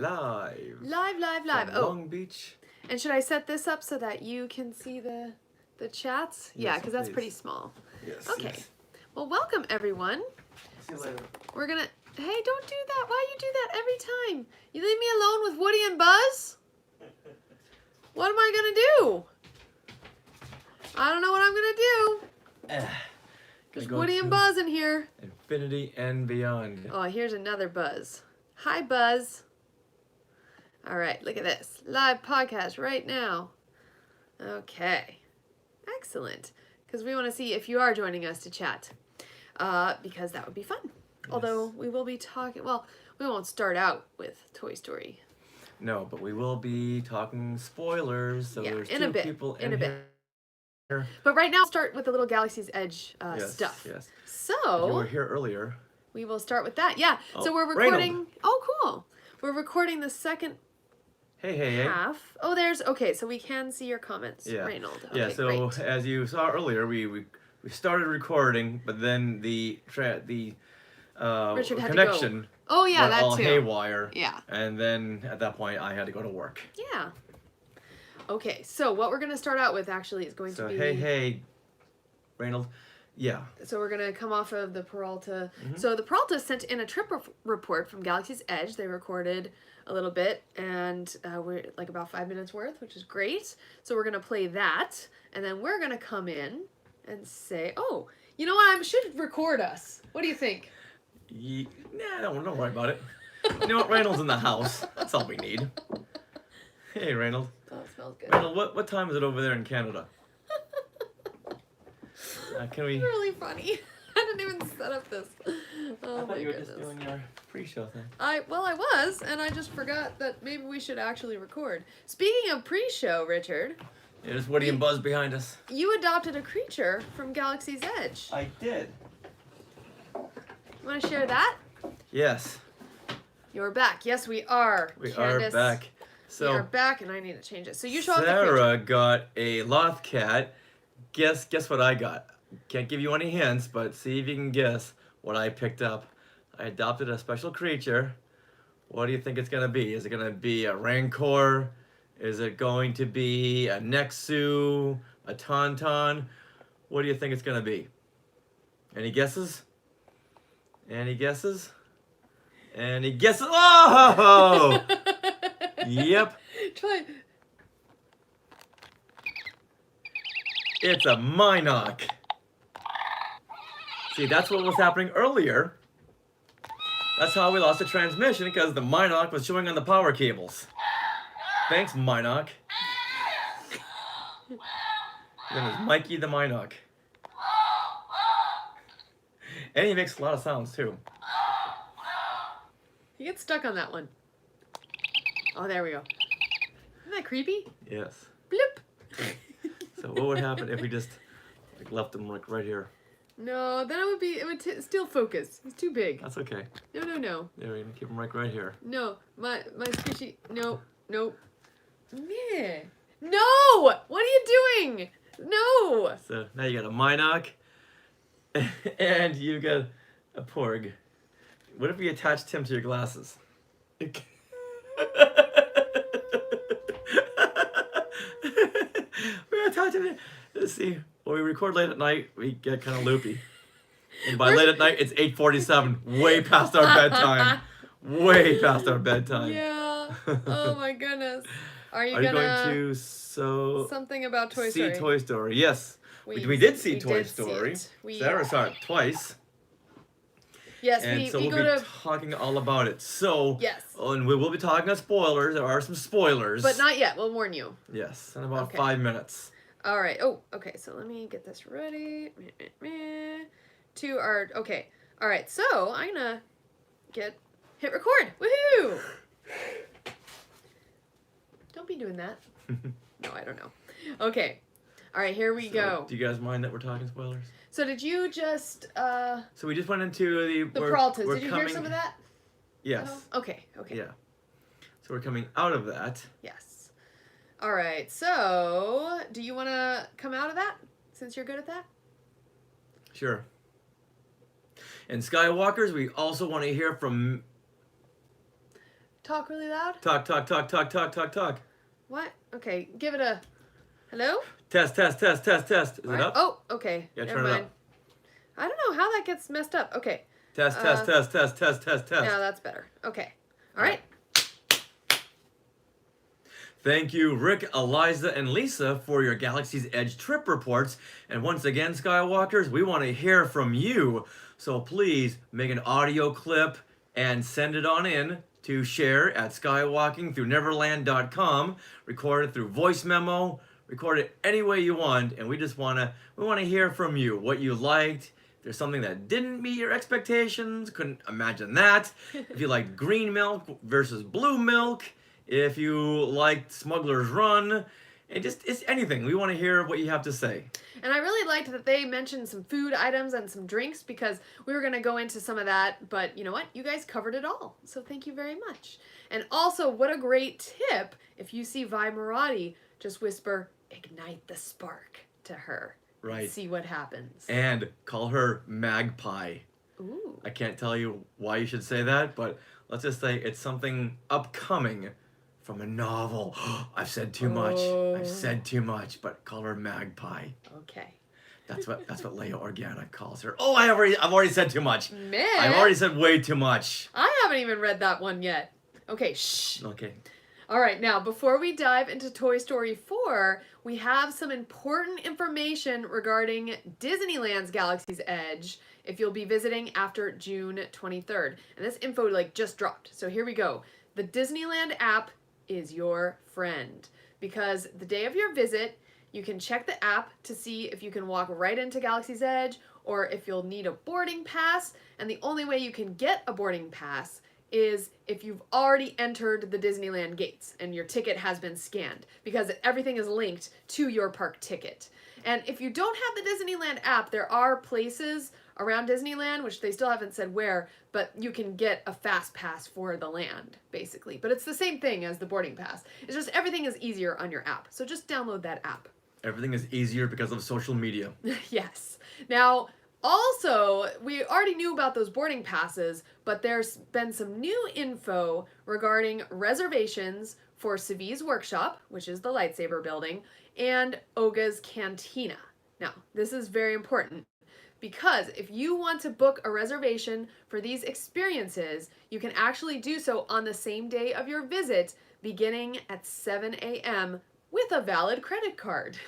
Live. Live. From Long Beach. And should I set this up so that you can see the chats? Yeah, because that's pretty small. Yes. Okay. Yes. Well, welcome everyone. See you later. We're gonna. Hey, don't do that. Why you do that every time? You leave me alone with Woody and Buzz? What am I gonna do? I don't know what I'm gonna do. There's Woody and Buzz in here. Infinity and beyond. Oh, here's another Buzz. Hi, Buzz. All right, look at this. Live podcast right now. Okay. Excellent. Because we want to see if you are joining us to chat. Because that would be fun. Yes. Although we will be talking, well, we won't start out with Toy Story. No, but we will be talking spoilers. So yeah, there's in two a bit, people in a here. bit. But right now, I'll start with the little Galaxy's Edge Yes, stuff. Yes. So you were here earlier. We will start with that. Yeah. Oh, so we're recording. Reynold. Oh, cool. We're recording the second Hey. half. Oh, there's okay. So we can see your comments, Yeah. Reynold. Okay, Yeah. So great. as you saw earlier, we started recording, but then the Richard had connection to go. Oh yeah, went that all too. haywire. Yeah. And then at that point, I had to go to work. Yeah. Okay, so what we're gonna start out with actually is going to be. Hey, Reynold. Yeah. So we're gonna come off of the Peralta. Mm-hmm. So the Peralta sent in a trip report from Galaxy's Edge. They recorded a little bit, and we're like about 5 minutes worth, which is great. So we're gonna play that, and then we're gonna come in and say, "Oh, you know what? I should record us. What do you think?" Nah, don't worry about it. You know what? Reynolds in the house. That's all we need. Hey, Reynold. Oh, it smells good. Reynold, what time is it over there in Canada? Can we? Really funny. I didn't even set up this. Oh I thought my you were goodness. just doing your pre-show thing. I was, and I just forgot that maybe we should actually record. Speaking of pre-show, Richard. Yeah, there's Woody and Buzz behind us. You adopted a creature from Galaxy's Edge. I did. You want to share that? Yes. You're back. Yes, we are. We Candace, are back. So we are back, and I need to change it. So you show off the creature. Sarah got a loth cat. Guess what I got? Can't give you any hints, but see if you can guess what I picked up. I adopted a special creature. What do you think it's gonna be? Is it gonna be a Rancor? Is it going to be a Nexu? A Tauntaun? What do you think it's gonna be? Any guesses? Any guesses? Any guesses? Oh! Yep. Try. It's a Minok. See, that's what was happening earlier. That's how we lost the transmission, because the Minok was showing on the power cables. Thanks, Minok. Then there's Mikey the Minok. And he makes a lot of sounds, too. He gets stuck on that one. Oh, there we go. Isn't that creepy? Yes. Bloop. So what would happen if we just left him right here? No, then it would steal focus. It's too big. That's okay. No. There, we can keep him right here. No, my squishy. No. Yeah. No! What are you doing? No! So now you got a Minok, and you got a Porg. What if we attached him to your glasses? We attach him. Let's see. When we record late at night, we get kind of loopy. And by late at night, it's 8:47, way past our bedtime. Way past our bedtime. Yeah. Oh my goodness. Are you going gonna to something about Toy Story? see Toy Story? Yes. We did see Toy Story. Sarah saw it twice. Yes, and we we'll go be to talking all about it. So, yes. And we will be talking about spoilers. There are some spoilers. But not yet. We'll warn you. Yes, in about Okay. 5 minutes. All right. Oh, okay. So let me get this ready. To our okay. All right. So I'm gonna hit record. Woohoo! Don't be doing that. No, I don't know. Okay. All right. Here we go. Do you guys mind that we're talking spoilers? So did you just So we just went into the Peraltas? Did you hear some of that? Yes. Okay. Yeah. So we're coming out of that. Yes. All right. So do you want to come out of that since you're good at that? Sure. And Skywalkers, we also want to hear from talk really loud? Talk, talk, talk, talk, talk, talk, talk. What? Okay, give it a. Hello? Test, test, test, test, test. Is What? it up? Oh, okay. Yeah, Never turn it mind. up. I don't know how that gets messed up. Okay. Test, test, test, test, test, test, test. Yeah, that's better. Okay. All right. Thank you, Rick, Eliza, and Lisa, for your Galaxy's Edge trip reports. And once again, Skywalkers, we want to hear from you. So please make an audio clip and send it on in to share at skywalkingthroughneverland.com. Record it through voice memo. Record it any way you want. And we want to hear from you, what you liked. If there's something that didn't meet your expectations, couldn't imagine that. If you liked green milk versus blue milk. If you liked Smuggler's Run, it's anything. We want to hear what you have to say. And I really liked that they mentioned some food items and some drinks because we were going to go into some of that, but you know what? You guys covered it all. So thank you very much. And also, what a great tip. If you see Vi Marati, just whisper, "Ignite the spark" to her. Right. And see what happens. And call her Magpie. Ooh. I can't tell you why you should say that, but let's just say it's something upcoming from a novel. I've said too much. I've said too much, but call her Magpie. Okay. That's what Leia Organa calls her. Oh, I've already said too much. Man. I've already said way too much. I haven't even read that one yet. Okay, shh. Okay. All right, now before we dive into Toy Story 4, we have some important information regarding Disneyland's Galaxy's Edge if you'll be visiting after June 23rd. And this info just dropped. So here we go. The Disneyland app is your friend because the day of your visit, you can check the app to see if you can walk right into Galaxy's Edge or if you'll need a boarding pass. And the only way you can get a boarding pass is if you've already entered the Disneyland gates and your ticket has been scanned because everything is linked to your park ticket. And if you don't have the Disneyland app, there are places around Disneyland, which they still haven't said where, but you can get a fast pass for the land, basically. But it's the same thing as the boarding pass. It's just everything is easier on your app. So just download that app. Everything is easier because of social media. Yes. Now, also, we already knew about those boarding passes, but there's been some new info regarding reservations for Savi's Workshop, which is the lightsaber building, and Oga's Cantina. Now, this is very important because if you want to book a reservation for these experiences, you can actually do so on the same day of your visit, beginning at 7 a.m. with a valid credit card.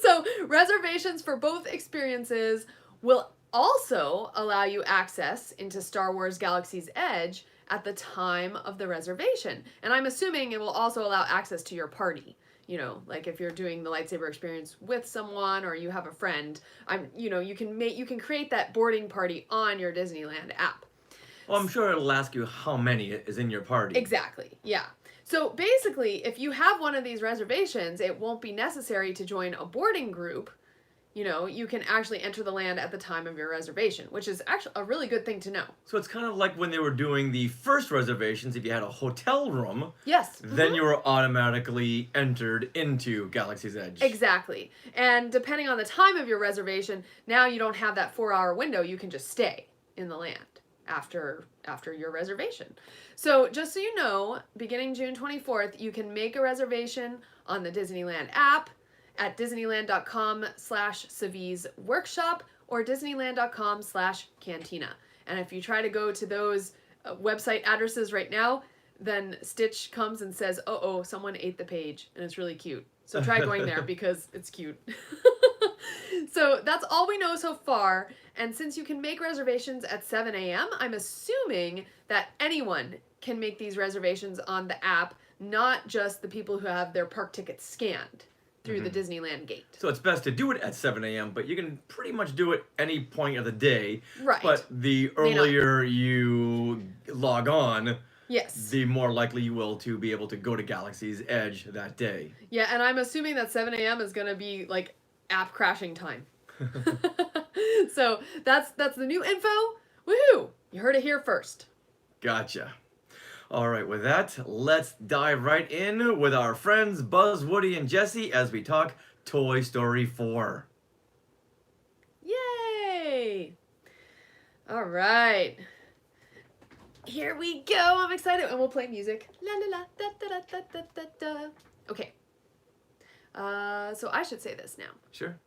So reservations for both experiences will also allow you access into Star Wars Galaxy's Edge at the time of the reservation. And I'm assuming it will also allow access to your party. You know, like if you're doing the lightsaber experience with someone or you have a friend, you can create that boarding party on your Disneyland app. Well, I'm sure it'll ask you how many is in your party. Exactly. Yeah. So basically, if you have one of these reservations, it won't be necessary to join a boarding group. You know, you can actually enter the land at the time of your reservation, which is actually a really good thing to know. So it's kind of like when they were doing the first reservations, if you had a hotel room, yes, then you were automatically entered into Galaxy's Edge. Exactly. And depending on the time of your reservation, now you don't have that 4-hour window. You can just stay in the land after your reservation. So just so you know, beginning June 24th, you can make a reservation on the Disneyland app at disneyland.com/Savi's Workshop or disneyland.com/Cantina. And if you try to go to those website addresses right now, then Stitch comes and says, "Uh-oh, someone ate the page," and it's really cute. So try going there because it's cute. So that's all we know so far. And since you can make reservations at 7 a.m., I'm assuming that anyone can make these reservations on the app, not just the people who have their park tickets scanned through the Disneyland gate. So it's best to do it at 7 a.m., but you can pretty much do it any point of the day. Right. But the earlier you log on, yes, the more likely you will to be able to go to Galaxy's Edge that day. Yeah, and I'm assuming that 7 a.m. is going to be like app crashing time. So that's the new info. Woohoo! You heard it here first. Gotcha. All right, with that, let's dive right in with our friends Buzz, Woody, and Jesse as we talk Toy Story 4. Yay! All right. Here we go. I'm excited. And we'll play music. La la la da da da da da da. Okay. So I should say this now. Sure.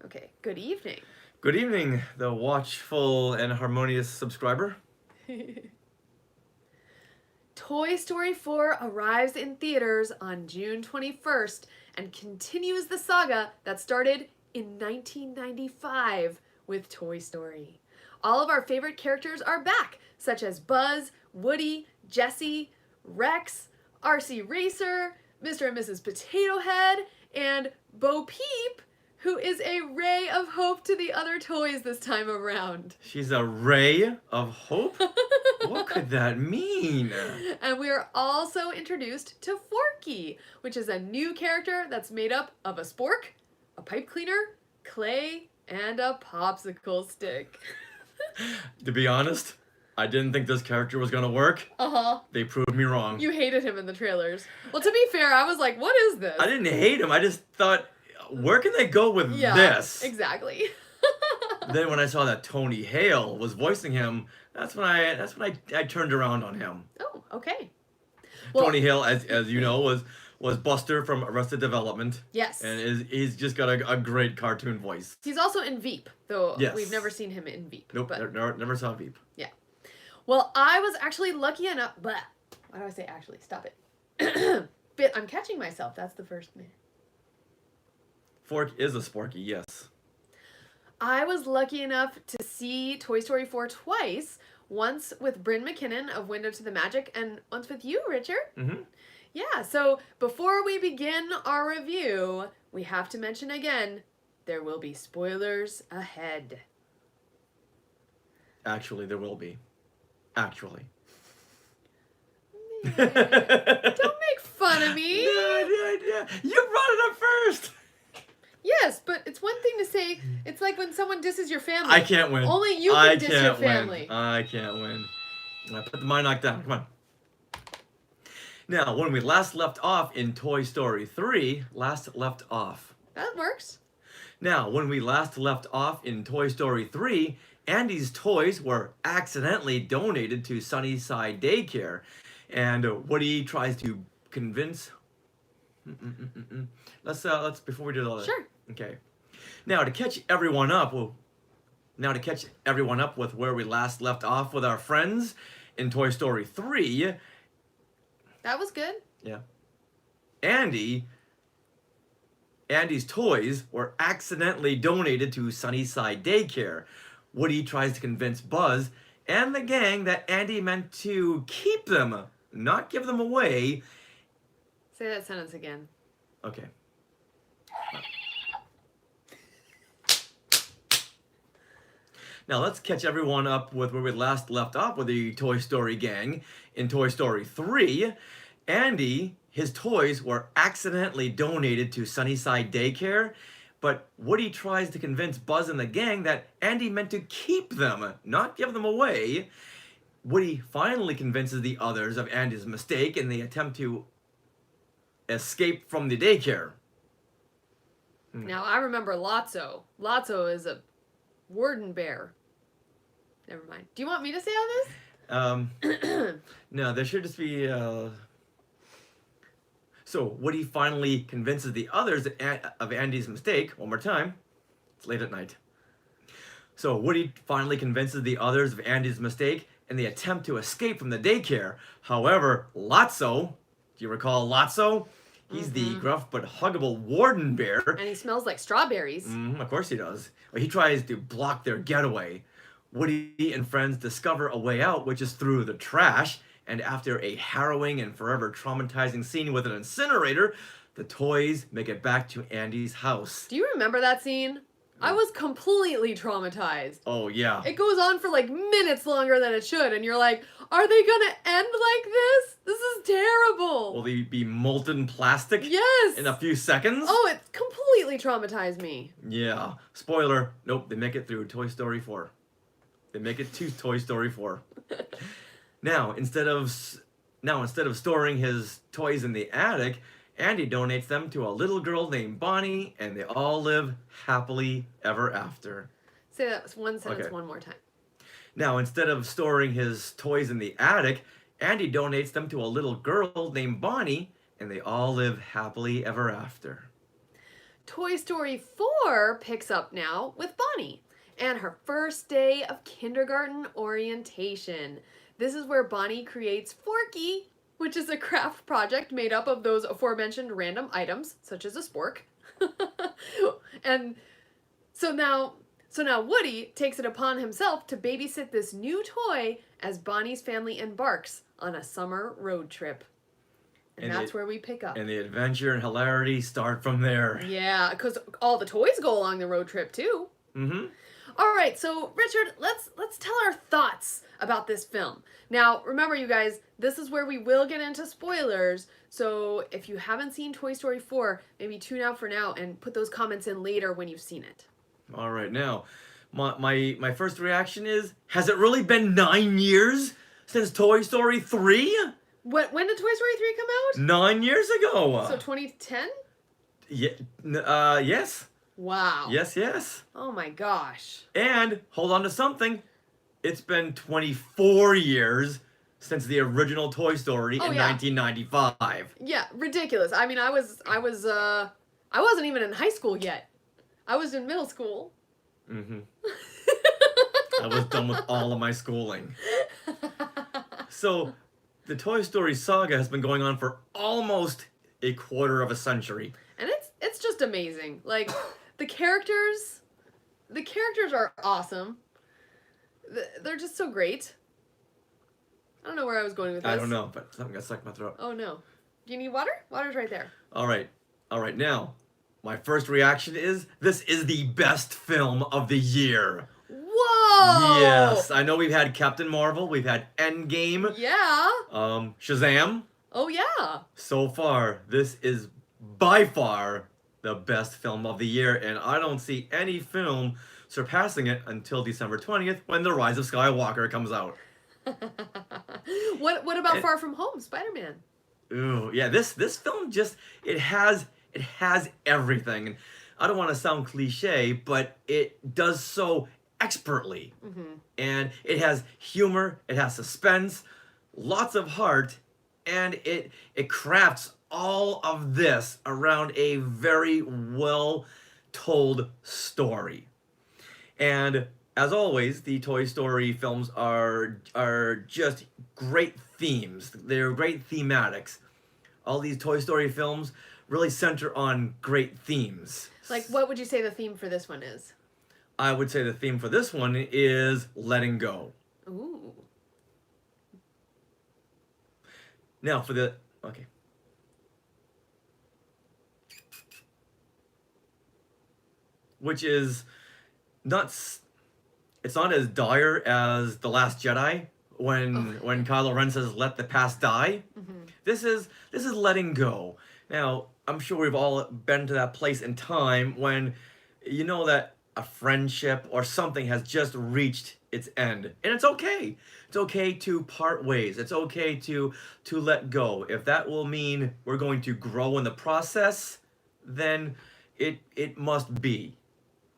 Okay. Good evening. Good evening, the watchful and harmonious subscriber. Toy Story 4 arrives in theaters on June 21st and continues the saga that started in 1995 with Toy Story. All of our favorite characters are back, such as Buzz, Woody, Jessie, Rex, RC Racer, Mr. and Mrs. Potato Head, and Bo Peep, who is a ray of hope to the other toys this time around. She's a ray of hope? What could that mean? And we are also introduced to Forky, which is a new character that's made up of a spork, a pipe cleaner, clay, and a popsicle stick. To be honest, I didn't think this character was gonna work. Uh-huh. They proved me wrong. You hated him in the trailers. Well, to be fair, I was like, what is this? I didn't hate him. I just thought, where can they go with this? Exactly. Then when I saw that Tony Hale was voicing him, that's when I turned around on him. Oh, okay. Well, Tony Hale, as you know, was Buster from Arrested Development. yes. And he's just got a great cartoon voice. He's also in Veep, though Yes. we've never seen him in Veep. Nope, But, never saw Veep. yeah. Well, I was actually lucky enough. Blah. Why do I say actually? Stop it. I'm catching myself. That's the first minute. Fork is a sporky, yes. I was lucky enough to see Toy Story 4 twice. Once with Bryn McKinnon of Window to the Magic, and once with you, Richard. Mm-hmm. Yeah, so before we begin our review, we have to mention again, there will be spoilers ahead. Actually, there will be. Actually. Don't make fun of me. No. You brought it up first. Yes, but it's one thing to say, it's like when someone disses your family. I can't win. Only you can diss your can't family. win. I can't win. I put the mind knock down. Come on. Now, when we last left off in Toy Story 3, That works. Now, when we last left off in Toy Story 3, Andy's toys were accidentally donated to Sunnyside Daycare, and Woody tries to convince. Let's before we do all that. Sure. Okay. Now to catch everyone up, with where we last left off with our friends in Toy Story 3. That was good. Yeah. Andy's toys were accidentally donated to Sunnyside Daycare. Woody tries to convince Buzz and the gang that Andy meant to keep them, not give them away. Say that sentence again. Okay. Now let's catch everyone up with where we last left off with the Toy Story gang. In Toy Story 3, Andy, his toys were accidentally donated to Sunnyside Daycare, but Woody tries to convince Buzz and the gang that Andy meant to keep them, not give them away. Woody finally convinces the others of Andy's mistake and they attempt to escape from the daycare. Now, I remember Lotso. Lotso is a warden bear. Never mind. Do you want me to say all this? No, there should just be. So Woody finally convinces the others of Andy's mistake. One more time. It's late at night. So Woody finally convinces the others of Andy's mistake and they attempt to escape from the daycare. However, Lotso, do you recall Lotso? He's the gruff but huggable warden bear. And he smells like strawberries. Of course he does. Well, he tries to block their getaway. Woody and friends discover a way out, which is through the trash. And after a harrowing and forever traumatizing scene with an incinerator, the toys make it back to Andy's house. Do you remember that scene? I was completely traumatized. Oh, yeah. It goes on for like minutes longer than it should, and you're like, are they gonna end like this? This is terrible. Will they be molten plastic Yes. in a few seconds? Oh, it completely traumatized me. Yeah. Spoiler. Nope, they make it through Toy Story 4. They make it to Toy Story 4. Now, instead of storing his toys in the attic, Andy donates them to a little girl named Bonnie, and they all live happily ever after. Say that one sentence Okay. one more time. Now, instead of storing his toys in the attic, Andy donates them to a little girl named Bonnie, and they all live happily ever after. Toy Story 4 picks up now with Bonnie and her first day of kindergarten orientation. This is where Bonnie creates Forky, which is a craft project made up of those aforementioned random items, such as a spork. And so now Woody takes it upon himself to babysit this new toy as Bonnie's family embarks on a summer road trip. And that's where we pick up. And the adventure and hilarity start from there. Yeah, because all the toys go along the road trip too. Mm-hmm. All right, so Richard, let's tell our thoughts about this film. Now, remember, you guys, this is where we will get into spoilers. So if you haven't seen Toy Story 4, maybe tune out for now and put those comments in later when you've seen it. All right, now, my first reaction is, has it really been 9 years since Toy Story 3? When did Toy Story 3 come out? 9 years ago. So 2010? Yes. Wow. Yes. Oh my gosh. And hold on to something. It's been 24 years since the original Toy Story in 1995. Yeah, ridiculous. I mean, I wasn't even in high school yet. I was in middle school. Mm-hmm. I was done with all of my schooling. So, the Toy Story saga has been going on for almost a quarter of a century. And it's just amazing. Like, the characters are awesome. They're just so great. I don't know where I was going with this. I don't know, but something got stuck in my throat. Oh no. Do you need water? Water's right there. All right, now, my first reaction is, this is the best film of the year. Whoa! Yes, I know we've had Captain Marvel, we've had Endgame. Yeah. Shazam. Oh yeah. So far, this is by far the best film of the year, and I don't see any film surpassing it until December 20th when The Rise of Skywalker comes out. What about Far From Home, Spider-Man? Ooh, yeah, this film just it has everything. And I don't want to sound cliche, but it does so expertly. Mm-hmm. And it has humor, it has suspense, lots of heart, and it crafts all of this around a very well told story. And as always, the Toy Story films are just great themes. They're great thematics. All these Toy Story films really center on great themes. Like, what would you say the theme for this one is? I would say the theme for this one is letting go. Ooh. Now for the okay. Which is not it's not as dire as The Last Jedi when Kylo Ren says let the past die. Mm-hmm. This is letting go. Now, I'm sure we've all been to that place in time when you know that a friendship or something has just reached its end. And it's okay. It's okay to part ways. It's okay to let go. If that will mean we're going to grow in the process, then it must be.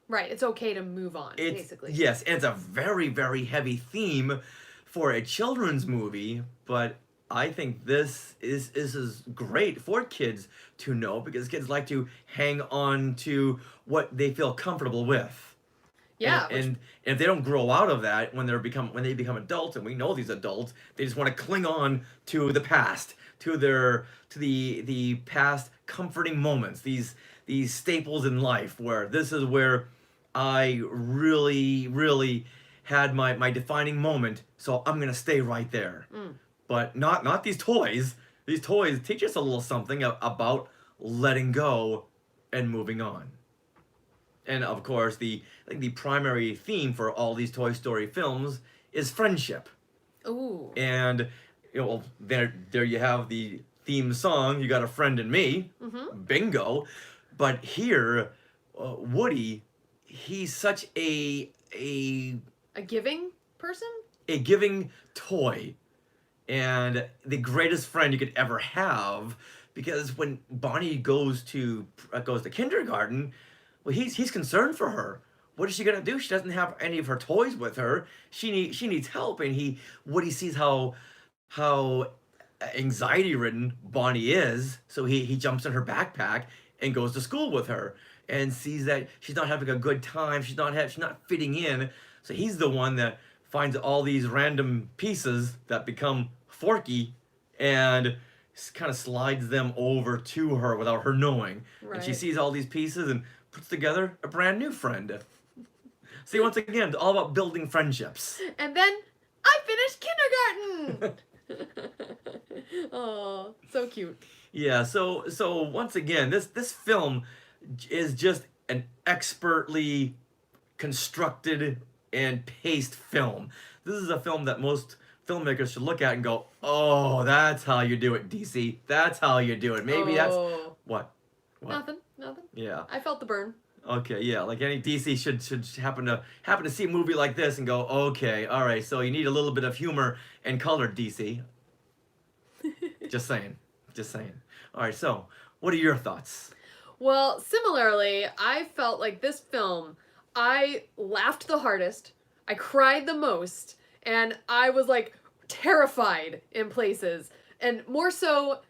Right, it's okay to move on, basically. Yes, and it's a very, very heavy theme for a children's movie, but I think this is great for kids to know because kids like to hang on to what they feel comfortable with. Yeah. And if they don't grow out of that when they become adults, and we know these adults, they just want to cling on to the past, to the past comforting moments, these staples in life where this is where I really, really had my defining moment, so I'm gonna stay right there. But not these toys. These toys teach us a little something about letting go and moving on. And of course, I think the primary theme for all these Toy Story films is friendship. Ooh. And there you have the theme song. You got a friend in me. Mm-hmm. Bingo. But here, Woody, he's such a giving person? A giving toy. And the greatest friend you could ever have, because when Bonnie goes to kindergarten, well, he's concerned for her. what is she gonna do? She doesn't have any of her toys with her. She needs help, and Woody sees how anxiety ridden Bonnie is, so he jumps in her backpack and goes to school with her, and sees that she's not having a good time. She's not fitting in. So he's the one that finds all these random pieces that become Forky, and kind of slides them over to her without her knowing. And she Right. sees all these pieces and puts together a brand new friend. See, once again, all about building friendships. And then I finished kindergarten. Oh, so cute. Yeah, so once again, this film is just an expertly constructed and paced film. This is a film that most filmmakers should look at and go, "Oh, that's how you do it, DC. That's how you do it." Maybe that's Oh, what? What? nothing. Yeah. I felt the burn. Okay, yeah, like any DC should happen to see a movie like this and go, "Okay, all right, so you need a little bit of humor and color, DC." Just saying. Just saying. All right, so what are your thoughts? Well, similarly, I felt like this film, I laughed the hardest, I cried the most, and I was like terrified in places, and more so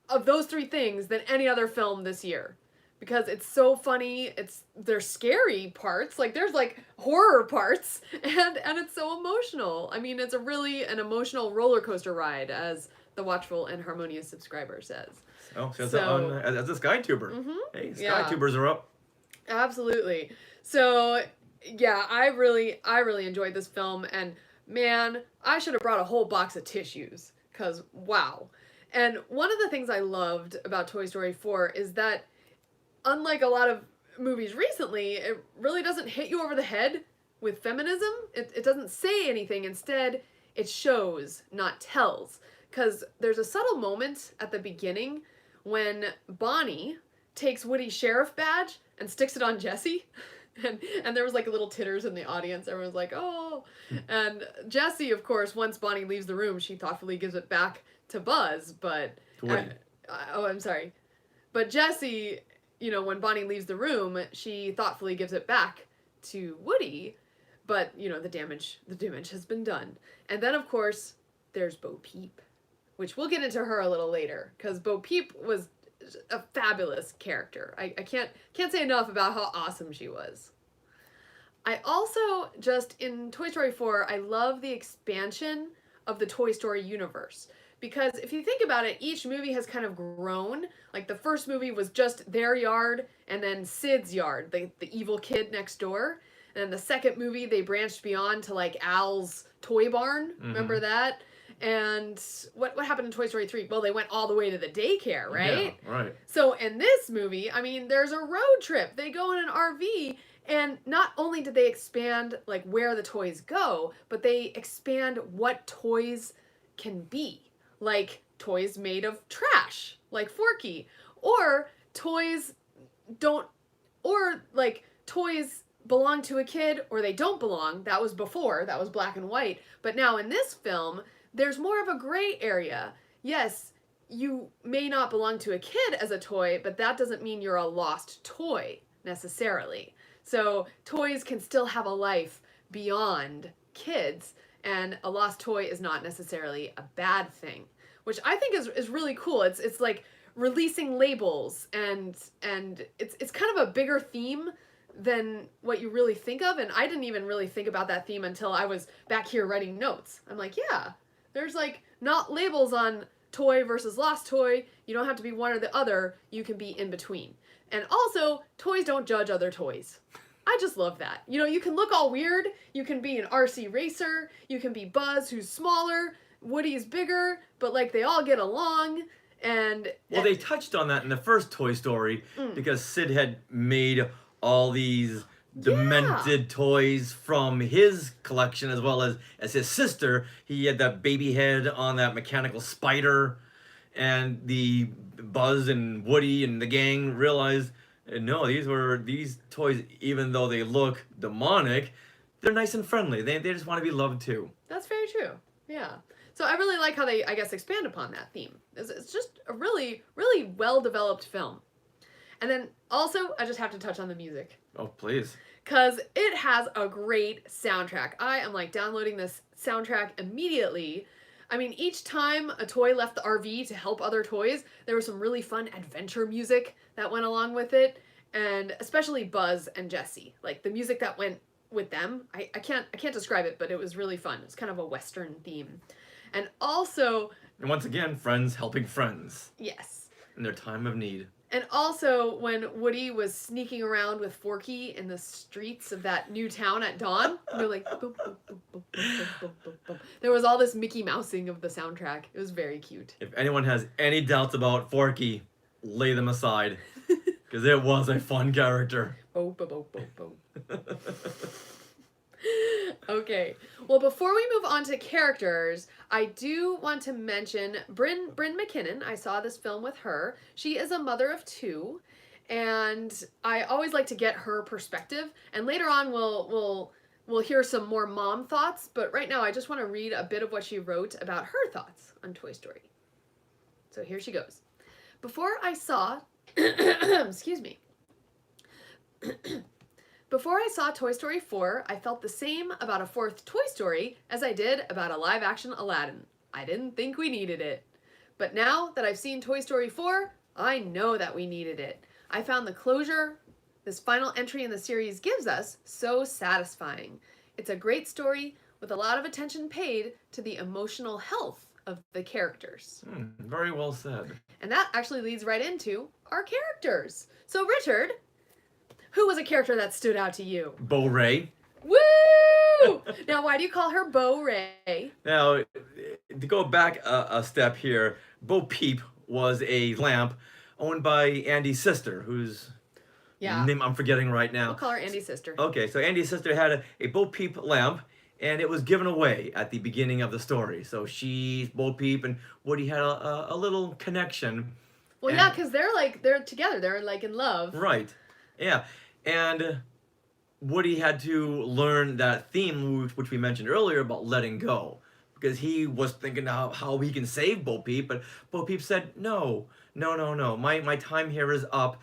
of those three things than any other film this year. Because it's so funny, there's scary parts, like there's like horror parts, and it's so emotional. I mean, it's a really an emotional roller coaster ride, as the watchful and harmonious subscriber says. Oh, so, So- as a SkyTuber. Mhm. Hey, Yeah. SkyTubers are up. Absolutely. So, yeah, I really enjoyed this film, and man, I should have brought a whole box of tissues, cuz wow. And one of the things I loved about Toy Story 4 is that unlike a lot of movies recently, it really doesn't hit you over the head with feminism. It doesn't say anything. Instead, it shows, not tells. Because there's a subtle moment at the beginning when Bonnie takes Woody's sheriff badge and sticks it on Jessie. And there was like little titters in the audience. Everyone was like, oh. And Jessie, of course, once Bonnie leaves the room, she thoughtfully gives it back to Buzz. But To Woody. oh, I'm sorry. But Jessie, you know, when Bonnie leaves the room, she thoughtfully gives it back to Woody. But, you know, the damage has been done. And then, of course, there's Bo Peep, which we'll get into her a little later, because Bo Peep was a fabulous character. I can't say enough about how awesome she was. I also, just in Toy Story 4, I love the expansion of the Toy Story universe. Because if you think about it, each movie has kind of grown. Like the first movie was just their yard, and then Sid's yard, the evil kid next door. And then the second movie, they branched beyond to like Al's toy barn. Remember that? And what happened in Toy Story 3? Well, they went all the way to the daycare, right? Yeah, right. So in this movie, I mean, there's a road trip. They go in an RV, and not only did they expand like where the toys go, but they expand what toys can be. Like toys made of trash, like Forky, or toys don't, or like toys belong to a kid or they don't belong. That was before, that was black and white. But now in this film, there's more of a gray area. Yes, you may not belong to a kid as a toy, but that doesn't mean you're a lost toy necessarily. So toys can still have a life beyond kids, and a lost toy is not necessarily a bad thing, which I think is really cool. It's like releasing labels, and it's kind of a bigger theme than what you really think of, and I didn't even really think about that theme until I was back here writing notes. I'm like, yeah, there's like not labels on toy versus lost toy. You don't have to be one or the other. You can be in between. And also, toys don't judge other toys. I just love that. You know, you can look all weird. You can be an RC racer. You can be Buzz, who's smaller. Woody's bigger, but like they all get along. And Well, they touched on that in the first Toy Story because Sid had made all these demented toys from his collection as well as his sister. He had that baby head on that mechanical spider, and the Buzz and Woody and the gang realized no, these toys, even though they look demonic, they're nice and friendly. They just want to be loved too. That's very true. Yeah. So I really like how they, I guess, expand upon that theme. It's just a really, really well-developed film. And then also, I just have to touch on the music. Oh, please. because it has a great soundtrack. I am like downloading this soundtrack immediately. I mean, each time a toy left the RV to help other toys, there was some really fun adventure music that went along with it, and especially Buzz and Jessie. Like the music that went with them, I can't describe it, but it was really fun. It's kind of a Western theme. And also, And once again, friends helping friends yes. in their time of need. And also, when Woody was sneaking around with Forky in the streets of that new town at dawn, we were like, boom, boom, boom, boom, boom, boom, boom, boom. There was all this Mickey Mousing of the soundtrack. It was very cute. If anyone has any doubts about Forky, lay them aside. Because it was a fun character. Boom, boom, boom, boom, boom. Okay. Well, before we move on to characters, I do want to mention Bryn McKinnon. I saw this film with her. She is a mother of two, and I always like to get her perspective. And later on, we'll hear some more mom thoughts. But right now, I just want to read a bit of what she wrote about her thoughts on Toy Story. So here she goes. Before I saw, excuse me. Before I saw Toy Story 4, I felt the same about a fourth Toy Story as I did about a live-action Aladdin. I didn't think we needed it. But now that I've seen Toy Story 4, I know that we needed it. I found the closure this final entry in the series gives us so satisfying. It's a great story with a lot of attention paid to the emotional health of the characters. Very well said. And that actually leads right into our characters. So Richard, who was a character that stood out to you? Bo Ray. Woo! Now, why do you call her Bo Ray? Now, to go back a step here, Bo Peep was a lamp owned by Andy's sister, whose name I'm forgetting right now. We'll call her Andy's sister. Okay, so Andy's sister had a Bo Peep lamp, and it was given away at the beginning of the story. So Bo Peep and Woody had a little connection. Well, yeah, because they're together. They're like in love. Right. Yeah. And Woody had to learn that theme, which we mentioned earlier, about letting go. Because he was thinking how he can save Bo Peep, but Bo Peep said, no. My time here is up.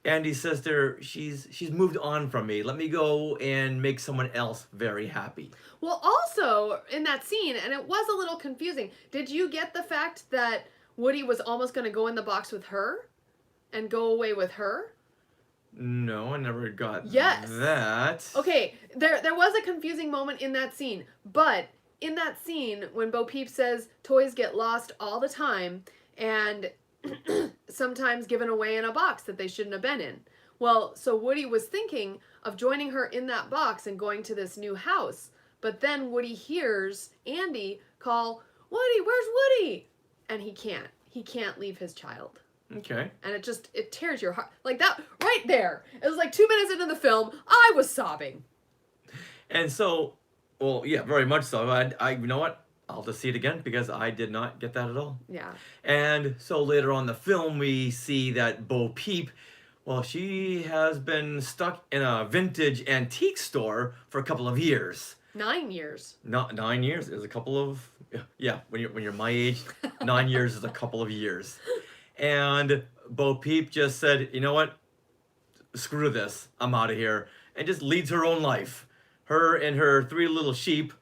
Andy's sister, she's moved on from me. Let me go and make someone else very happy. Well, also, in that scene, and it was a little confusing, did you get the fact that Woody was almost going to go in the box with her and go away with her? No, I never got Yes. that. Okay, there was a confusing moment in that scene, but in that scene, when Bo Peep says toys get lost all the time and sometimes given away in a box that they shouldn't have been in. Well, so Woody was thinking of joining her in that box and going to this new house, but then Woody hears Andy call, Woody, where's Woody? And he can't leave his child. Okay. And it tears your heart. Like that, right there. It was like 2 minutes into the film, I was sobbing. And so, well, yeah, very much so. I you know what? I'll just see it again because I did not get that at all. Yeah. And so later on in the film, we see that Bo Peep, well, she has been stuck in a vintage antique store for a couple of years. 9 years. Not 9 years. It was a couple of, yeah, when you're my age, 9 years is a couple of years. And Bo Peep just said, you know what? Screw this. I'm out of here. And just leads her own life. Her and her 3 little sheep,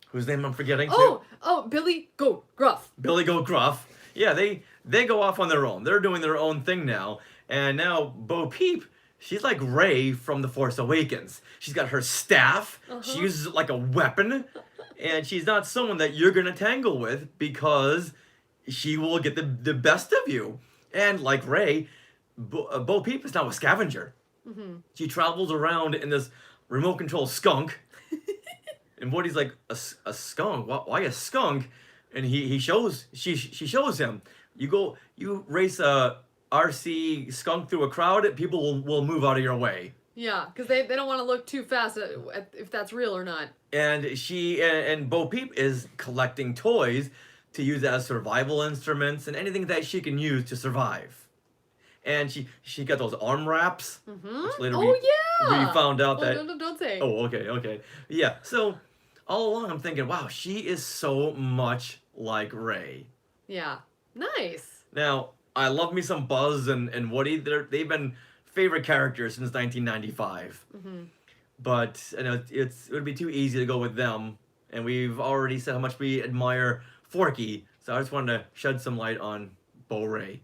whose name I'm forgetting too. Billy Goat Gruff. Billy Goat Gruff. Yeah, they go off on their own. They're doing their own thing now. And now Bo Peep, she's like Rey from The Force Awakens. She's got her staff. She uses it like a weapon. And she's not someone that you're going to tangle with because she will get the best of you. And like Rey, Bo Peep is now a scavenger. Mm-hmm. She travels around in this remote control skunk. And Woody's like, a skunk? Why a skunk? And she shows him. You race a RC skunk through a crowd, people will move out of your way. Yeah, because they don't want to look too fast if that's real or not. And and Bo Peep is collecting toys to use as survival instruments and anything that she can use to survive. And she got those arm wraps. Mm-hmm. Which later yeah. we found out that. Don't say. Oh, okay. Yeah. So all along I'm thinking, wow, she is so much like Rey. Yeah. Nice. Now I love me some Buzz and Woody. They've been favorite characters since 1995. But I know it would be too easy to go with them, and we've already said how much we admire Forky. So I just wanted to shed some light on Bo Ray.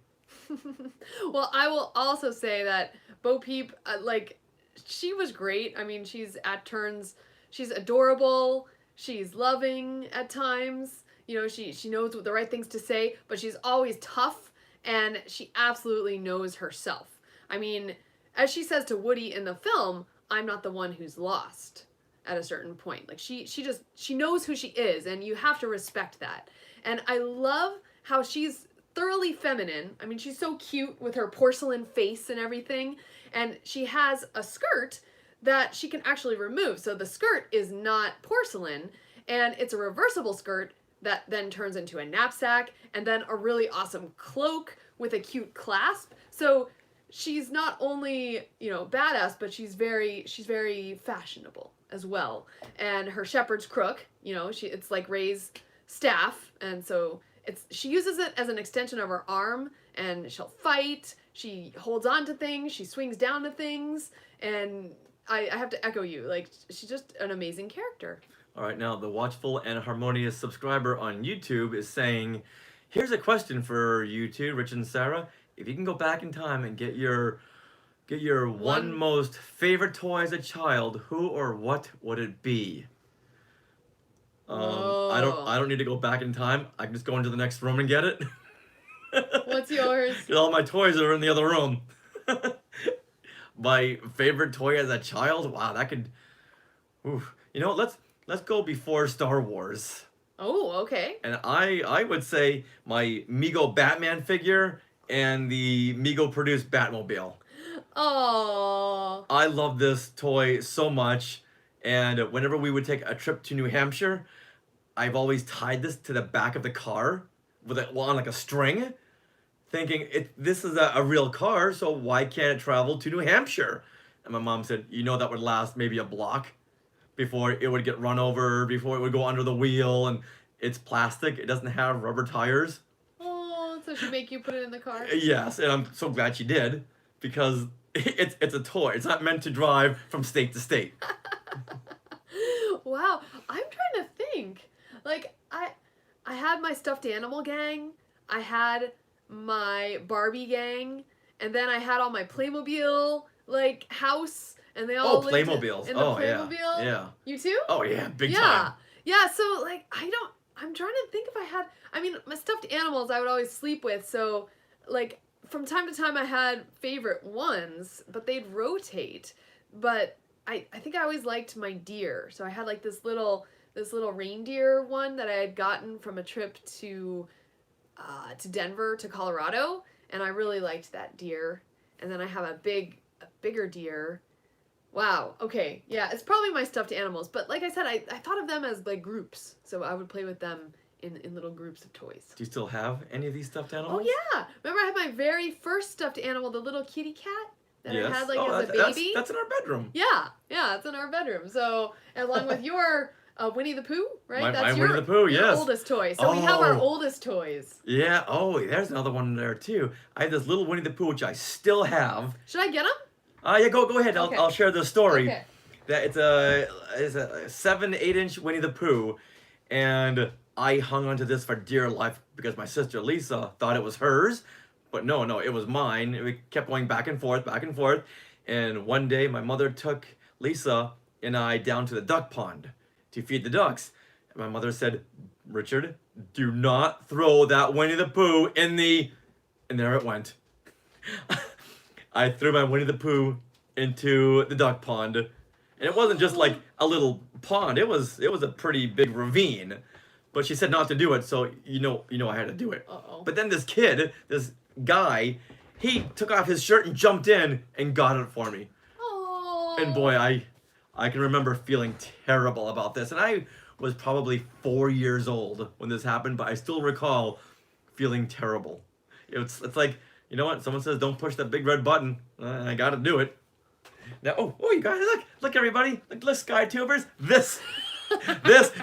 Well, I will also say that Bo Peep, like, she was great. I mean, she's at turns, she's adorable, she's loving at times. You know, she knows the right things to say, but she's always tough, and she absolutely knows herself. I mean, as she says to Woody in the film, I'm not the one who's lost at a certain point. Like, she knows who she is, and you have to respect that. And I love how she's thoroughly feminine. I mean, she's so cute with her porcelain face and everything. And she has a skirt that she can actually remove. So the skirt is not porcelain, and it's a reversible skirt that then turns into a knapsack, and then a really awesome cloak with a cute clasp. So she's not only, you know, badass, but she's very fashionable as well. And her shepherd's crook, you know, it's like Ray's staff, and so she uses it as an extension of her arm, and she'll fight, she holds on to things, she swings down to things, and I have to echo you, like, she's just an amazing character. All right, now the watchful and harmonious subscriber on YouTube is saying, here's a question for you two, Rich and Sarah. If you can go back in time and get your one most favorite toy as a child, who or what would it be? I don't need to go back in time. I can just go into the next room and get it. What's yours? All my toys are in the other room. My favorite toy as a child? Wow, that could... Oof. You know, let's go before Star Wars. Oh, okay. And I would say my Mego Batman figure and the Mego produced Batmobile. Oh. I love this toy so much, and whenever we would take a trip to New Hampshire, I've always tied this to the back of the car with it on like a string, thinking this is a real car, so why can't it travel to New Hampshire? And my mom said, you know, that would last maybe a block before it would get run over, before it would go under the wheel, and it's plastic. It doesn't have rubber tires. Oh, so she make you put it in the car? Yes, and I'm so glad she did, because it's a toy. It's not meant to drive from state to state. Wow, I'm trying to think. Like, I had my stuffed animal gang, I had my Barbie gang, and then I had all my Playmobil, like, house, and they all lived Playmobiles. in the Playmobil. Yeah. You too? Oh yeah, big time. Yeah, so, like, I'm trying to think if I had, I mean, my stuffed animals I would always sleep with, so, like, from time to time I had favorite ones, but they'd rotate. But I think I always liked my deer, so I had, like, this little reindeer one that I had gotten from a trip to Denver, to Colorado, and I really liked that deer. And then I have a bigger deer. Wow, okay, yeah, it's probably my stuffed animals, but like I said, I thought of them as, like, groups, so I would play with them in little groups of toys. Do you still have any of these stuffed animals? Oh yeah, remember I had my very first stuffed animal, the little kitty cat that Yes. I had, like, Oh, as a baby. That's in our bedroom. Yeah, it's in our bedroom. So, along with your Winnie the Pooh, right? My Winnie the Pooh, your yes. oldest toy. So we have our Oh. oldest toys. Yeah. Oh, there's another one there too. I have this little Winnie the Pooh which I still have. Should I get them? Yeah, go ahead. Okay. I'll share the story. Okay. That it's a 7-8 inch Winnie the Pooh, and I hung onto this for dear life because my sister Lisa thought it was hers, but no, it was mine. We kept going back and forth, and one day my mother took Lisa and I down to the duck pond to feed the ducks. And my mother said, Richard, do not throw that Winnie the Pooh in the... And there it went. I threw my Winnie the Pooh into the duck pond. And it wasn't just like a little pond. It was a pretty big ravine. But she said not to do it, so you know I had to do it. Uh-oh. But then this guy, he took off his shirt and jumped in and got it for me. Oh. And boy, I can remember feeling terrible about this. And I was probably 4 years old when this happened, but I still recall feeling terrible. It's like, you know what? Someone says don't push that big red button. I gotta do it. Now, oh, you guys, look, everybody, look, Sky Tubers. This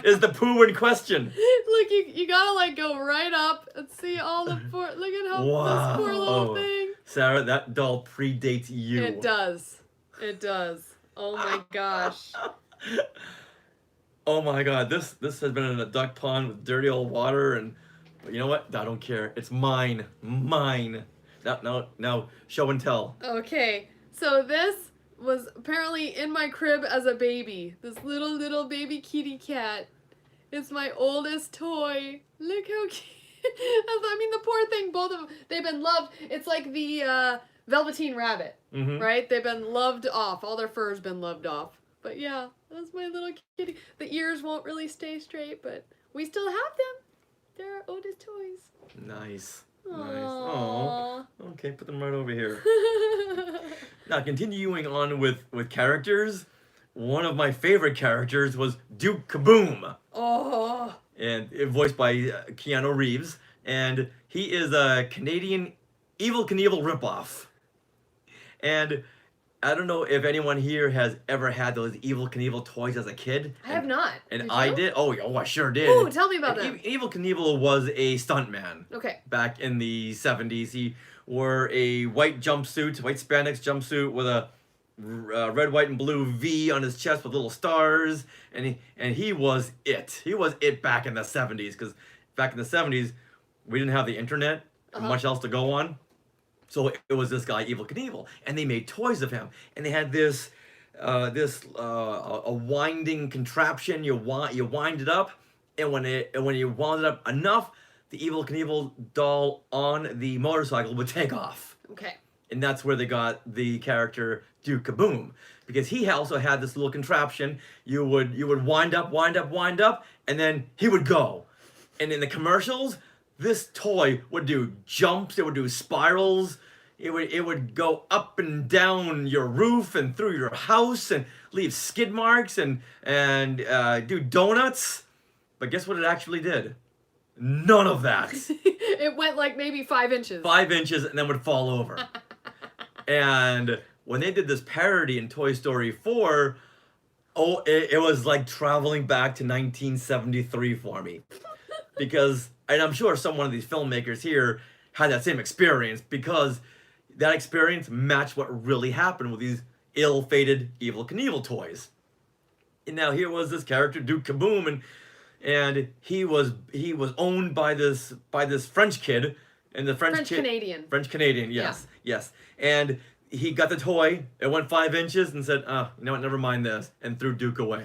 is the Pooh in question. Look, you gotta, like, go right up and see all the poor. Look at how this poor little thing. Sarah, that doll predates you. It does. It does. Oh my gosh. Oh my god, this has been in a duck pond with dirty old water, and but you know what? I don't care. It's mine. Mine. Now, show and tell. Okay, so this was apparently in my crib as a baby. This little baby kitty cat. It's my oldest toy. Look how cute. I mean, the poor thing, both of them, they've been loved. It's like the Velveteen Rabbit, Mm-hmm. right? They've been loved off. All their fur's been loved off. But yeah, that's my little kitty. The ears won't really stay straight, but we still have them. They're our oldest toys. Nice. Nice. Aww. Oh. Okay, put them right over here. Now, continuing on with characters, one of my favorite characters was Duke Kaboom, Oh. and voiced by Keanu Reeves, and he is a Canadian Evel Knievel ripoff. And I don't know if anyone here has ever had those Evel Knievel toys as a kid. I have not. And Did I you? did. Oh, I sure did. Ooh, tell me about And them. Evel Knievel was a stuntman Okay. back in the 70s. He wore a white jumpsuit, white spandex jumpsuit with a red, white, and blue V on his chest with little stars, and he was it. He was it back in the 70s, because back in the 70s, we didn't have the internet or much else to go on. So it was this guy, Evel Knievel, and they made toys of him, and they had this a winding contraption. You wind it up, and when you wound it up enough, the Evel Knievel doll on the motorcycle would take off. Okay. And that's where they got the character Duke Kaboom, because he also had this little contraption. You would wind up, and then he would go. And in the commercials, this toy would do jumps. It would do spirals. It would go up and down your roof and through your house and leave skid marks and do donuts. But guess what it actually did? None of that. It went like maybe 5 inches. 5 inches and then would fall over. And when they did this parody in Toy Story 4, it was like traveling back to 1973 for me. Because, and I'm sure some one of these filmmakers here had that same experience, because that experience matched what really happened with these ill-fated Evel Knievel toys. And now here was this character, Duke Kaboom, and he was owned by this French kid, and the French Canadian. French Canadian, yes, yes. And he got the toy. It went 5 inches and said, "Oh, you know what? Never mind this," and threw Duke away.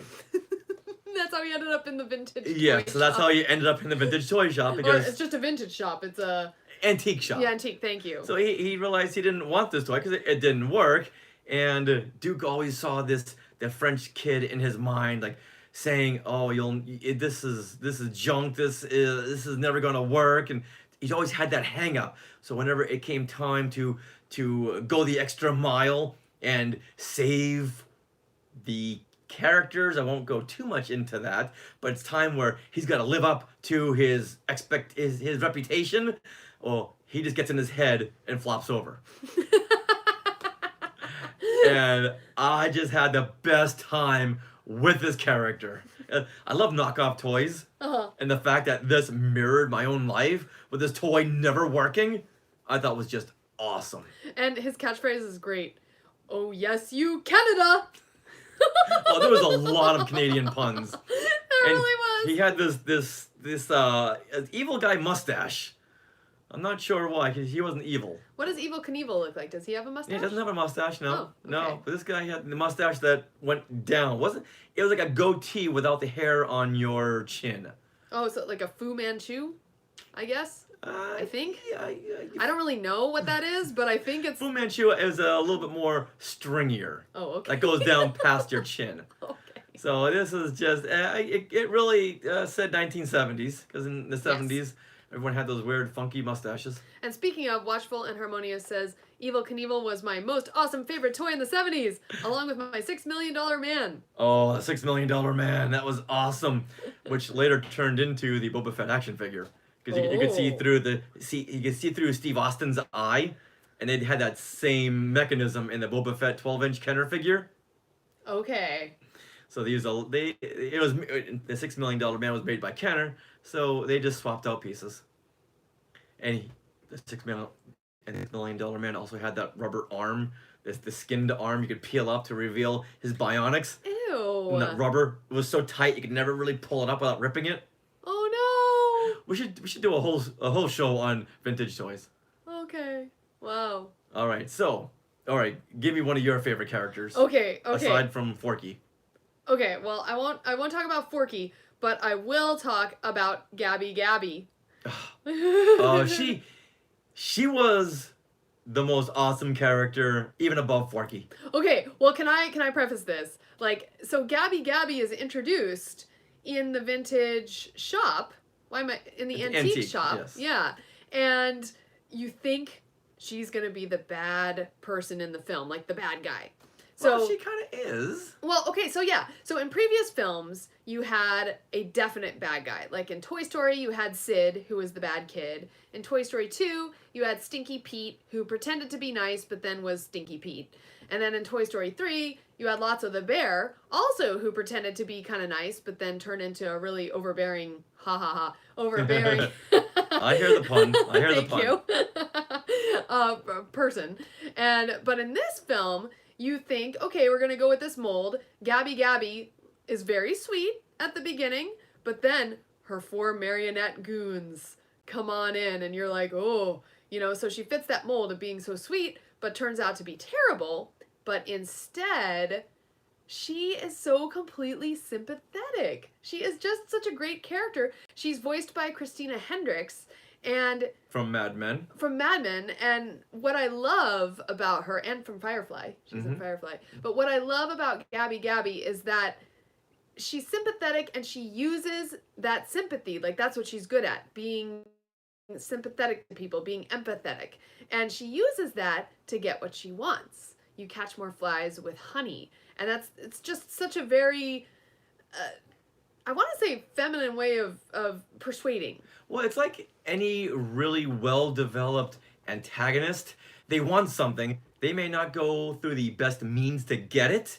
That's how he ended up in the vintage. Yeah, toy so that's shop. how he ended up in the vintage toy shop, Or because it's just a vintage shop. It's a antique shop. yeah, antique. Thank you. So he realized he didn't want this toy because it didn't work, and Duke always saw the French kid in his mind, like saying, "Oh, this is junk. This is never gonna work," and he always had that hang up. So whenever it came time to go the extra mile and save the characters, I won't go too much into that, but it's time where he's got to live up to his reputation. Well, he just gets in his head and flops over. And I just had the best time with this character. I love knockoff toys, and the fact that this mirrored my own life with this toy never working, I thought was just awesome. And his catchphrase is great. Oh yes, you Canada. Oh, there was a lot of Canadian puns. There And really was. he had this evil guy mustache. I'm not sure why, because he wasn't evil. What does Evel Knievel look like? Does he have a Yeah, mustache? he doesn't have a mustache, no. Oh, No, okay. but this guy had the mustache that went down. It was like a goatee without the hair on your chin. Oh, so like a Fu Manchu, I guess. I think. Yeah, I don't really know what that is, but I think it's. Fu Manchu is a little bit more stringier. Oh, okay. That goes down past your chin. Okay. So this is just, it really said 1970s, because in the 70s, everyone had those weird, funky mustaches. And speaking of, Watchful and Harmonious says, Evel Knievel was my most awesome favorite toy in the 70s, along with my $6 million man. Oh, the $6 million man, that was awesome, which later turned into the Boba Fett action figure. Because you could see Oh. through you could see through Steve Austin's eye, and they had that same mechanism in the Boba Fett 12-inch Kenner figure. Okay. So the $6 million man was made by Kenner, so they just swapped out pieces. And the $6 million and the $1 Million Man also had that rubber arm, the skinned arm you could peel up to reveal his bionics. Ew. And that rubber was so tight you could never really pull it up without ripping it. Oh We should do a whole show on vintage toys. no. Okay. Wow. All right, give me one of your favorite characters. Okay. Aside from Forky. Okay. Well, I won't talk about Forky, but I will talk about Gabby. Oh, she was the most awesome character, even above Forky. Okay, well, can I preface this? Like, so Gabby is introduced in the vintage shop. Why am I in the antique shop? Yes. Yeah, and you think she's gonna be the bad person in the film, like the bad guy. So Well, she kind of is. well, okay, so yeah. So in previous films, you had a definite bad guy. Like in Toy Story, you had Sid, who was the bad kid. In Toy Story 2, you had Stinky Pete, who pretended to be nice, but then was Stinky Pete. And then in Toy Story 3, you had Lotso the bear, also who pretended to be kind of nice, but then turned into a really overbearing, overbearing. I hear the pun. I hear the pun. Thank you. Person. But in this film, you think, okay, we're gonna go with this mold. Gabby is very sweet at the beginning, but then her 4 marionette goons come on in, and you're like, oh, so she fits that mold of being so sweet, but turns out to be terrible. But instead, she is so completely sympathetic. She is just such a great character. She's voiced by Christina Hendricks, and From Mad Men. And what I love about her, and from Firefly, she's in Firefly, but what I love about Gabby is that she's sympathetic, and she uses that sympathy, like that's what she's good at, being sympathetic to people, being empathetic, and she uses that to get what she wants. You catch more flies with honey, and it's just such a very I want to say feminine way of persuading. Well, it's like any really well-developed antagonist. They want something. They may not go through the best means to get it,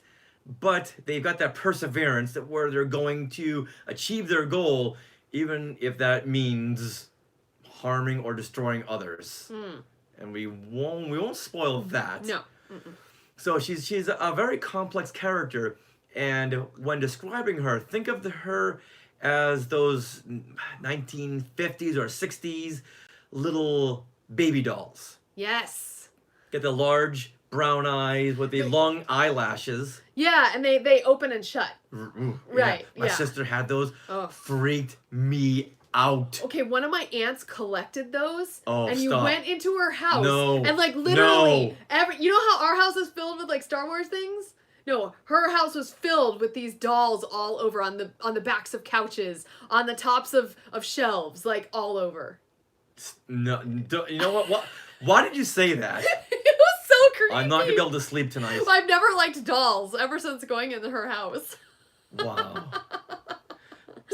but they've got that perseverance that where they're going to achieve their goal, even if that means harming or destroying others. And we won't spoil that. No. So she's a very complex character, and when describing her, think of her as those 1950s or 60s little baby dolls. Yes. Get the large brown eyes with the long eyelashes. Yeah, and they open and shut. Right. My Yeah. sister had those. Oh. Freaked me out. Okay, one of my aunts collected those, Oh, and you stop. went into her house, No. and like literally No. you know how our house is filled with like Star Wars things? No, her house was filled with these dolls all over on the backs of couches, on the tops of shelves, like all over. No, you know what? Why did you say that? It was so creepy. I'm not gonna be able to sleep tonight. I've never liked dolls ever since going into her house. Wow.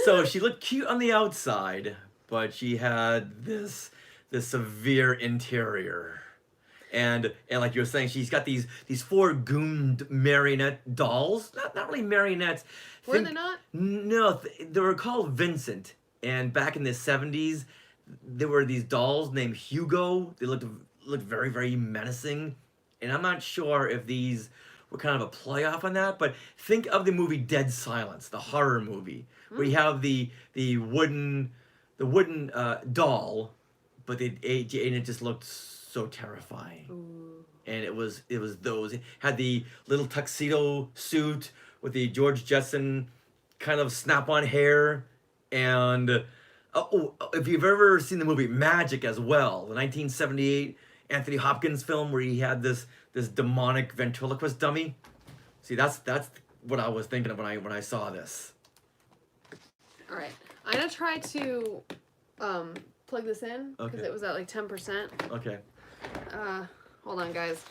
So she looked cute on the outside, but she had this severe interior. And like you were saying, she's got these 4 gooned marionette dolls. Not really marionettes. Were they not? No, they were called Vincent. And back in the 70s, there were these dolls named Hugo. They looked very, very menacing. And I'm not sure if these were kind of a play off on that, but think of the movie Dead Silence, the horror movie, where you have the wooden doll, but and it just looked so terrifying. Ooh. And it was those. It had the little tuxedo suit with the George Jetson kind of snap-on hair, and if you've ever seen the movie Magic as well, the 1978 Anthony Hopkins film where he had this demonic ventriloquist dummy. See, that's what I was thinking of when I saw this. All right, I'm gonna try to plug this in because Okay. it was at like 10%. Okay. Hold on, guys.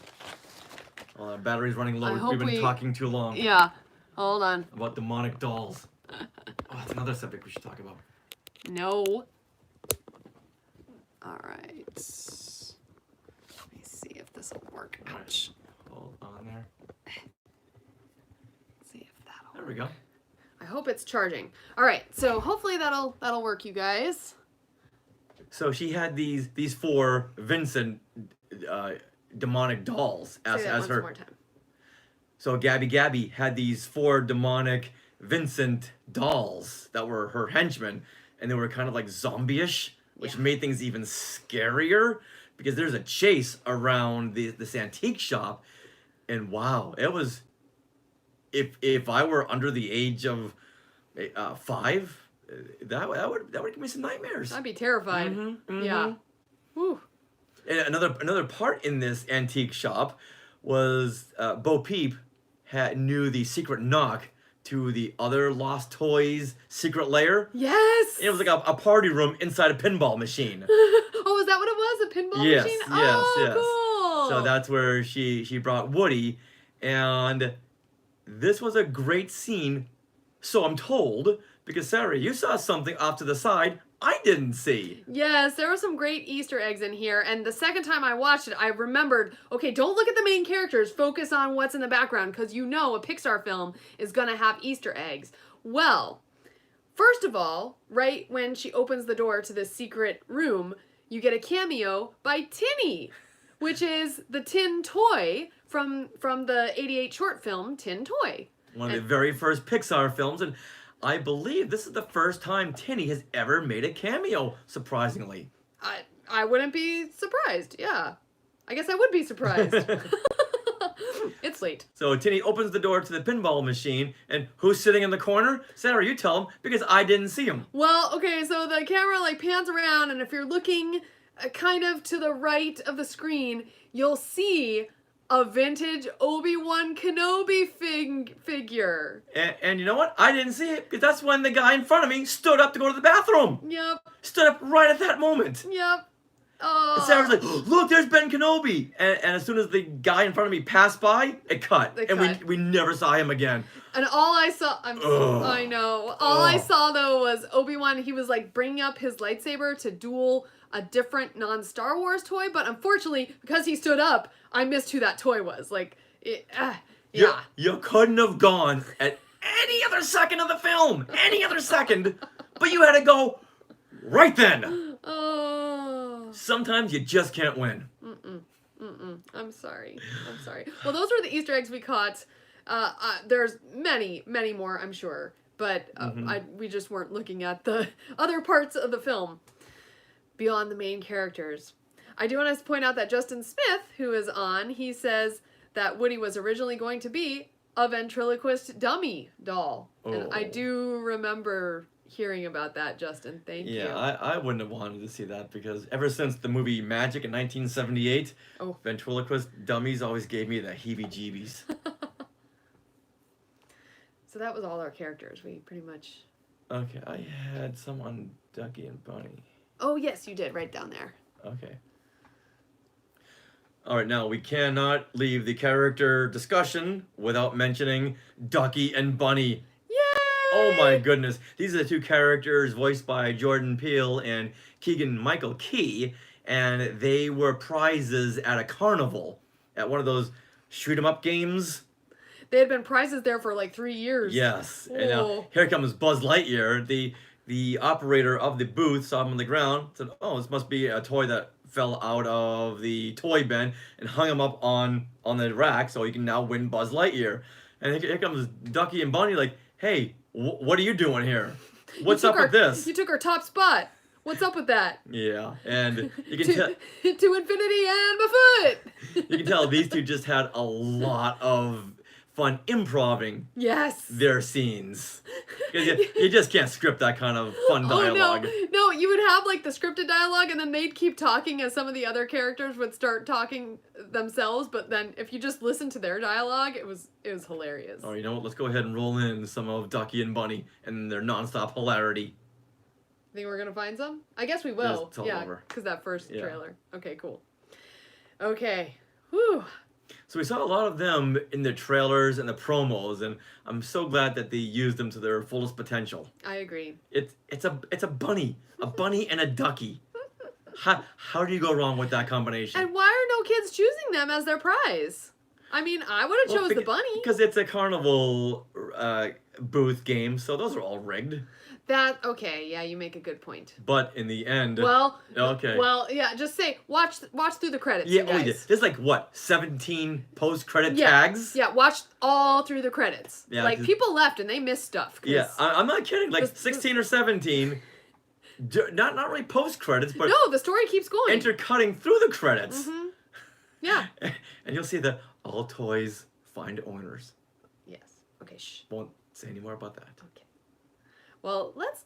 Battery's running low. I hope We've been we- talking too long Yeah, hold on. about demonic dolls. Oh, that's another subject we should talk about. No. All right. Let me see if this will work. Ouch. Hold on there. See if that'll. There we go. I hope it's charging. All right, so hopefully that'll work, you guys. So she had these 4 Vincent demonic dolls Say that as once her. more time. So Gabby had these 4 demonic Vincent dolls that were her henchmen, and they were kind of like zombie-ish, which Yeah. made things even scarier because there's a chase around this antique shop, and wow, it was. If I were under the age of 5, that would give me some nightmares. I'd be terrified. Mhm. Yeah. Whew. And another part in this antique shop was Bo Peep knew the secret knock to the other Lost Toys secret lair. Yes. It was like a party room inside a pinball machine. Oh, is that what it was? A pinball Yes, machine? yes, Oh, yes. cool. So that's where she brought Woody, and this was a great scene. So I'm told, because Sarah, you saw something off to the side I didn't see. Yes, there were some great Easter eggs in here, and the second time I watched it, I remembered, okay, don't look at the main characters, focus on what's in the background, because you know a Pixar film is gonna have Easter eggs. Well, first of all, right when she opens the door to this secret room, you get a cameo by Tinny, which is the tin toy from the 88 short film Tin Toy. One of the very first Pixar films, and I believe this is the first time Tinny has ever made a cameo, surprisingly. I wouldn't be surprised, yeah. I guess I would be surprised. It's late. So Tinny opens the door to the pinball machine, and who's sitting in the corner? Sarah, you tell him, because I didn't see him. Well, okay, so the camera like pans around, and if you're looking kind of to the right of the screen, you'll see a vintage Obi-Wan Kenobi figure. And you know what? I didn't see it, because that's when the guy in front of me stood up to go to the bathroom. Yep, Stood up right at that moment. yep. And Sarah's like, look, there's Ben Kenobi. And as soon as the guy in front of me passed by, it cut. They and cut. we never saw him again. And all I saw, Ugh. I know, all I Ugh. saw though was Obi-Wan, he was like bringing up his lightsaber to duel a different non-Star Wars toy, but unfortunately, because he stood up, I missed who that toy was. Like, yeah. You couldn't have gone at any other second of the film. Any other second. But you had to go right then. Oh. Sometimes you just can't win. I'm sorry. Well, those were the Easter eggs we caught. There's many, many more, I'm sure. But we just weren't looking at the other parts of the film beyond the main characters. I do want to point out that Justin Smith, who is on, he says that Woody was originally going to be a ventriloquist dummy doll. And I Oh. do remember hearing about that, Justin. Thank you. Yeah, I wouldn't have wanted to see that because ever since the movie Magic in 1978, Oh. ventriloquist dummies always gave me the heebie-jeebies. So that was all our characters. We pretty much... Okay, I had some on Ducky and Bunny. Oh, yes, you did. Right down there. Okay. All right, now we cannot leave the character discussion without mentioning Ducky and Bunny. Yay! Oh my goodness. These are the 2 characters voiced by Jordan Peele and Keegan-Michael Key, and they were prizes at a carnival, at one of those shoot-'em-up games. They had been prizes there for like 3 years. Yes. And now Oh. here comes Buzz Lightyear. The operator of the booth saw him on the ground, said, "Oh, this must be a toy that fell out of the toy bin," and hung him up on the rack so he can now win Buzz Lightyear. And here comes Ducky and Bunny like, "Hey, what are you doing here? What's up with this?" You took our top spot. What's up with that? Yeah, and you can to, tell to infinity and my foot. you can tell these 2 just had a lot of fun improving Yes. their scenes. 'Cause you just can't script that kind of fun dialogue. Oh, no, you would have like the scripted dialogue and then they'd keep talking as some of the other characters would start talking themselves, but then if you just listen to their dialogue, it was hilarious. Oh, you know what? Let's go ahead and roll in some of Ducky and Bunny and their nonstop hilarity. Think we're gonna find some? I guess we will. It's all yeah, over. because that first Yeah. trailer. Okay, cool. Okay. Whew. So we saw a lot of them in the trailers and the promos, and I'm so glad that they used them to their fullest potential. I agree. It's a bunny and a ducky. How do you go wrong with that combination? And why are no kids choosing them as their prize? I mean, I would have chose the bunny. Because it's a carnival booth game, so those are all rigged. Okay, yeah, you make a good point. But in the end, Well, okay. Well, yeah, just say watch through the credits, Yeah, you guys. there's like what, 17 post-credit Yeah, tags? yeah, watch all through the credits. Yeah, like 'cause- people left and they missed stuff. 'Cause Yeah, I'm not kidding. Like 16 or 17, not really post-credits, but no, the story keeps going. intercutting through the credits. Mm-hmm. Yeah. And you'll see that all toys find owners. Yes. Okay. Shh. Won't say any more about that. Okay. Well, let's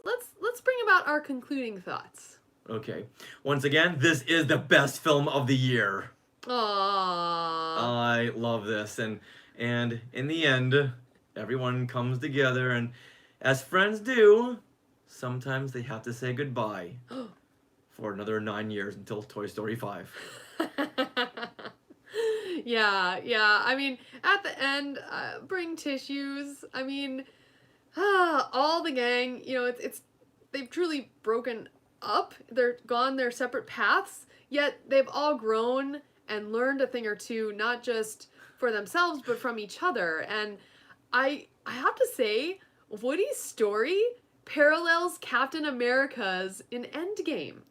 bring about our concluding thoughts. Okay. Once again, this is the best film of the year. Aww. I love this, and in the end, everyone comes together, and as friends do, sometimes they have to say goodbye for another 9 years until Toy Story 5. Yeah. I mean, at the end, bring tissues. I mean, all the gang. You know, it's they've truly broken up. They're gone their separate paths. Yet they've all grown and learned a thing or two, not just for themselves but from each other. And I have to say, Woody's story parallels Captain America's in Endgame.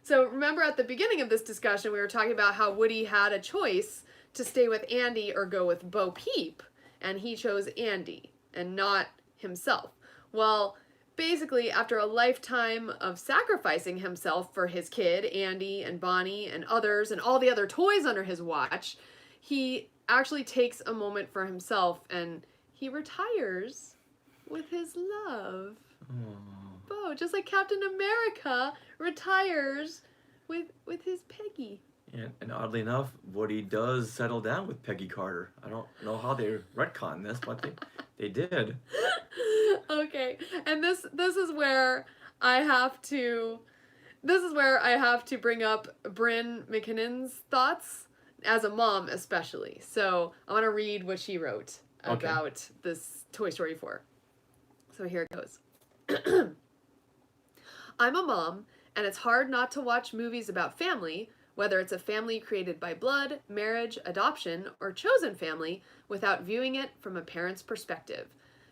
So remember at the beginning of this discussion, we were talking about how Woody had a choice to stay with Andy or go with Bo Peep, and he chose Andy and not himself. Well, basically, after a lifetime of sacrificing himself for his kid, Andy and Bonnie and others and all the other toys under his watch, he actually takes a moment for himself and he retires with his love. Aww. Bo, just like Captain America retires with his Peggy. And oddly enough, Woody does settle down with Peggy Carter. I don't know how they retconned this, but they did. Okay, and this is where I have to bring up Bryn McKinnon's thoughts as a mom, especially. So I want to read what she wrote about this Toy Story 4. So here it goes. I'm a mom, and it's hard not to watch movies about family, whether it's a family created by blood, marriage, adoption, or chosen family, without viewing it from a parent's perspective.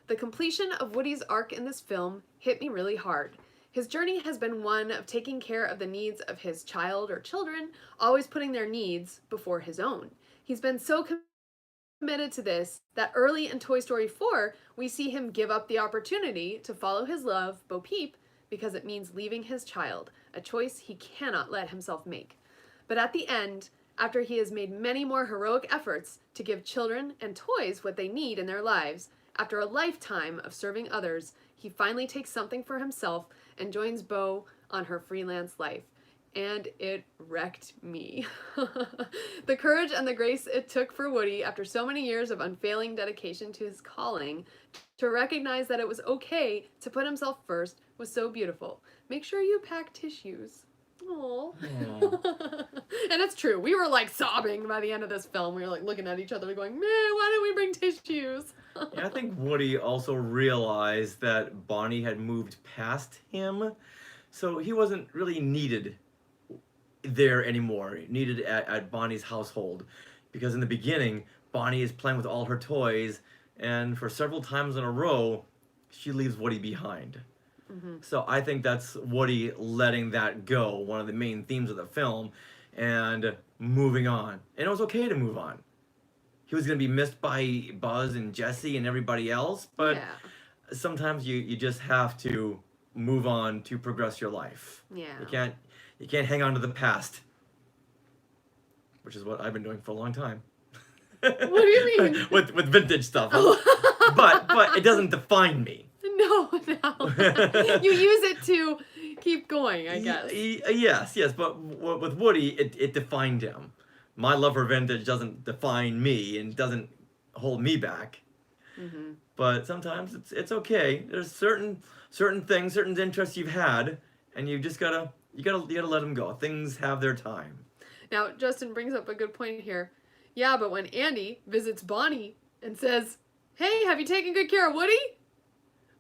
The completion of Woody's arc in this film hit me really hard. His journey has been one of taking care of the needs of his child or children, always putting their needs before his own. He's been so committed to this that early in Toy Story 4, we see him give up the opportunity to follow his love, Bo Peep, because it means leaving his child, a choice he cannot let himself make. But at the end, after he has made many more heroic efforts to give children and toys what they need in their lives, after a lifetime of serving others, he finally takes something for himself and joins Bo on her freelance life. And it wrecked me. The courage and the grace it took for Woody, after so many years of unfailing dedication to his calling, to recognize that it was okay to put himself first was so beautiful. Make sure you pack tissues. Aww. And it's true. We were like sobbing by the end of this film. We were like looking at each other going, man, why didn't we bring tissues? Yeah, I think Woody also realized that Bonnie had moved past him, so he wasn't really needed there anymore, needed at Bonnie's household. Because in the beginning, Bonnie is playing with all her toys, and for several times in a row, she leaves Woody behind. Mm-hmm. So I think that's Woody letting that go, one of the main themes of the film, and moving on. And it was okay to move on. He was going to be missed by Buzz and Jessie and everybody else, but sometimes you just have to move on to progress your life. Yeah. You can't hang on to the past, which is what I've been doing for a long time. What do you mean? with vintage stuff. But it doesn't define me. No. You use it to keep going, I guess. Yes, but with Woody, it defined him. My love for vintage doesn't define me and doesn't hold me back. Mm-hmm. But sometimes it's okay. There's certain things, certain interests you've had, and you just gotta let them go. Things have their time. Now, Justin brings up a good point here. Yeah, but when Andy visits Bonnie and says, "Hey, have you taken good care of Woody?"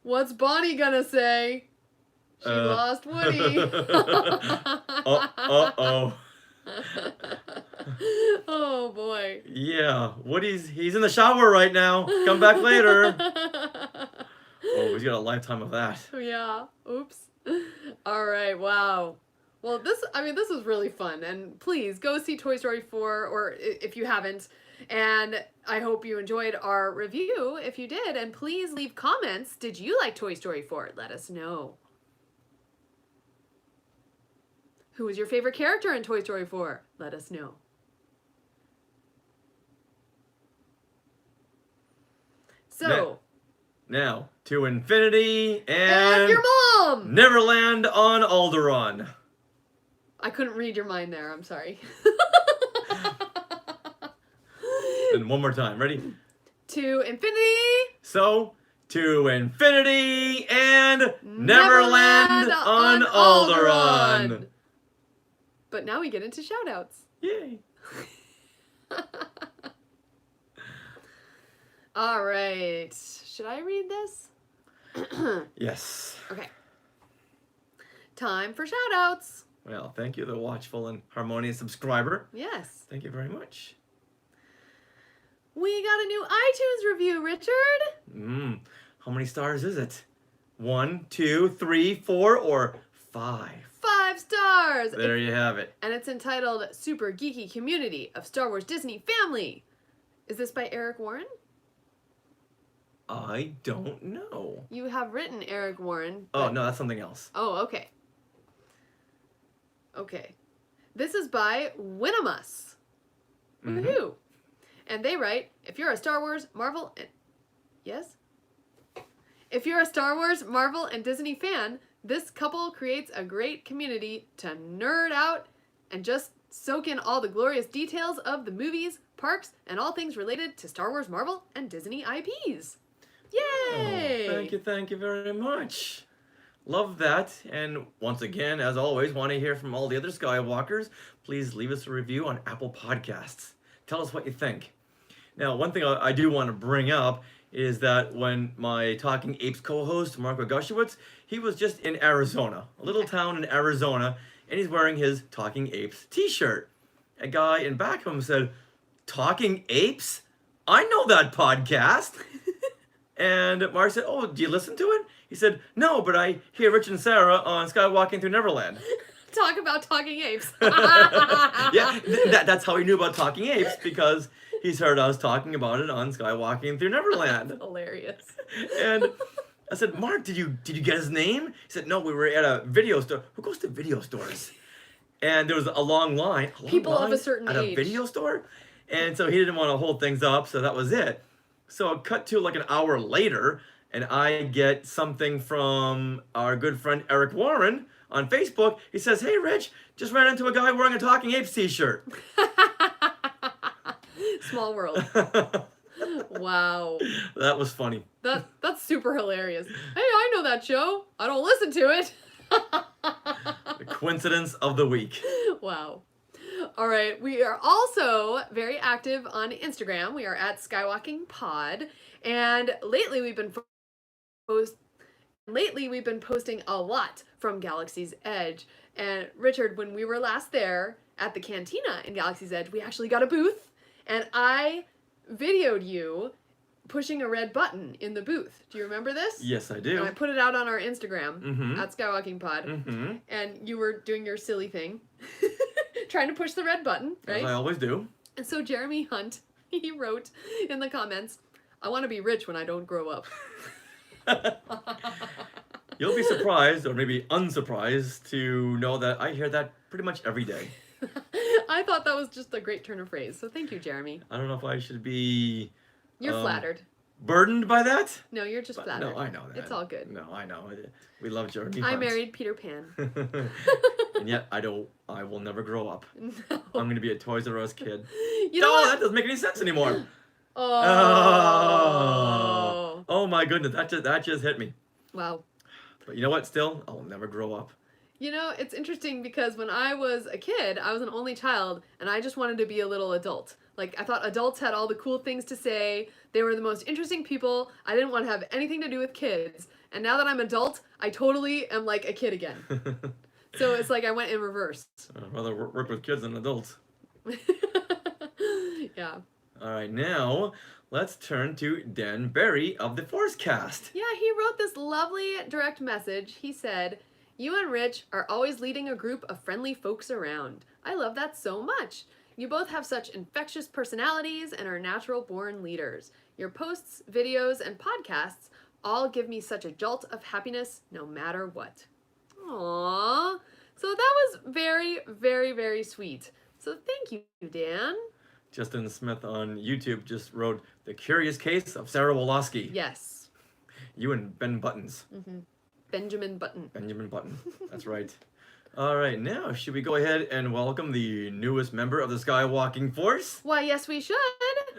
What's Bonnie gonna say? She lost Woody. Uh-oh. Oh boy. Yeah, he's in the shower right now. Come back later. Oh, he's got a lifetime of that. Yeah. Oops. All right. Wow. Well, this was really fun, and please go see Toy Story 4, or if you haven't, and I hope you enjoyed our review if you did, and please leave comments. Did you like Toy Story 4? Let us know. Who was your favorite character in Toy Story 4? Let us know. So... Now, to infinity And your mom! Neverland on Alderaan. I couldn't read your mind there. I'm sorry. And one more time. Ready? To infinity. So, to infinity and Neverland on Alderaan. But now we get into shout-outs. Yay. All right. Should I read this? Yes. Okay. Time for shout-outs. Well, thank you, the watchful and harmonious subscriber. Yes. Thank you very much. We got a new iTunes review, Richard. How many stars is it? 1, 2, 3, 4, or 5? 5 stars. There you have it. And it's entitled Super Geeky Community of Star Wars Disney Family. Is this by Eric Warren? I don't know. You have written Eric Warren. Oh, no, that's something else. Oh, okay. Okay. This is by Winamus. Woohoo! And they write, if you're a Star Wars, Marvel, and... Yes? If you're a Star Wars, Marvel, and Disney fan, this couple creates a great community to nerd out and just soak in all the glorious details of the movies, parks, and all things related to Star Wars, Marvel, and Disney IPs. Yay! Oh, thank you very much. Love that. And once again, as always, want to hear from all the other Skywalkers. Please leave us a review on Apple Podcasts. Tell us what you think. Now, one thing I do want to bring up is that when my Talking Apes co-host, Marco Gushewitz, he was just in Arizona, a little town in Arizona, and he's wearing his Talking Apes t-shirt. A guy in back of him said, Talking Apes? I know that podcast. And Mark said, oh, do you listen to it? He said, no, but I hear Rich and Sarah on Skywalking Through Neverland. Talk about Talking Apes. Yeah, that's how he knew about Talking Apes, because he's heard us talking about it on Skywalking Through Neverland. That's hilarious. And I said, Mark, did you get his name? He said, no, we were at a video store. Who goes to video stores? And there was a long line. People of a certain age. At a video store? And so he didn't want to hold things up, so that was it. So cut to like an hour later, and I get something from our good friend Eric Warren on Facebook. He says, hey, Rich, just ran into a guy wearing a Talking Apes t-shirt. Small world. Wow. That was funny. That's super hilarious. Hey, I know that show. I don't listen to it. The coincidence of the week. Wow. All right. We are also very active on Instagram. We are at Skywalking Pod, and lately we've been posting a lot from Galaxy's Edge. And Richard, when we were last there at the Cantina in Galaxy's Edge, we actually got a booth, and I videoed you pushing a red button in the booth. Do you remember this? Yes, I do. And I put it out on our Instagram at Skywalking Pod, and you were doing your silly thing, trying to push the red button, right? As I always do. And so Jeremy Hunt, he wrote in the comments, I want to be rich when I don't grow up. You'll be surprised, or maybe unsurprised, to know that I hear that pretty much every day. I thought that was just a great turn of phrase, so thank you, Jeremy. I don't know if I should be... You're flattered. Burdened by that? No, you're just flattered. No, I know that. It's all good. No, I know. We love Jeremy I Hunt. married Peter Pan. And yet, I will never grow up. No. I'm going to be a Toys R Us kid. You know what? That doesn't make any sense anymore. Oh. Oh my goodness, that just hit me. Wow. But you know what? Still, I'll never grow up. You know, it's interesting because when I was a kid, I was an only child, and I just wanted to be a little adult. Like, I thought adults had all the cool things to say. They were the most interesting people. I didn't want to have anything to do with kids. And now that I'm adult, I totally am like a kid again. So it's like I went in reverse. I'd rather work with kids than adults. Yeah. All right, now let's turn to Dan Barry of the Forcecast. Yeah, he wrote this lovely direct message. He said, "You and Rich are always leading a group of friendly folks around. I love that so much. You both have such infectious personalities and are natural born leaders. Your posts, videos, and podcasts all give me such a jolt of happiness no matter what." Aww. So that was very, very, very sweet. So thank you, Dan. Justin Smith on YouTube just wrote The Curious Case of Sarah Woloski. Yes. You and Ben Buttons. Benjamin Button. Benjamin Button. That's right. All right, now should we go ahead and welcome the newest member of the Skywalking Force? Why, yes, we should.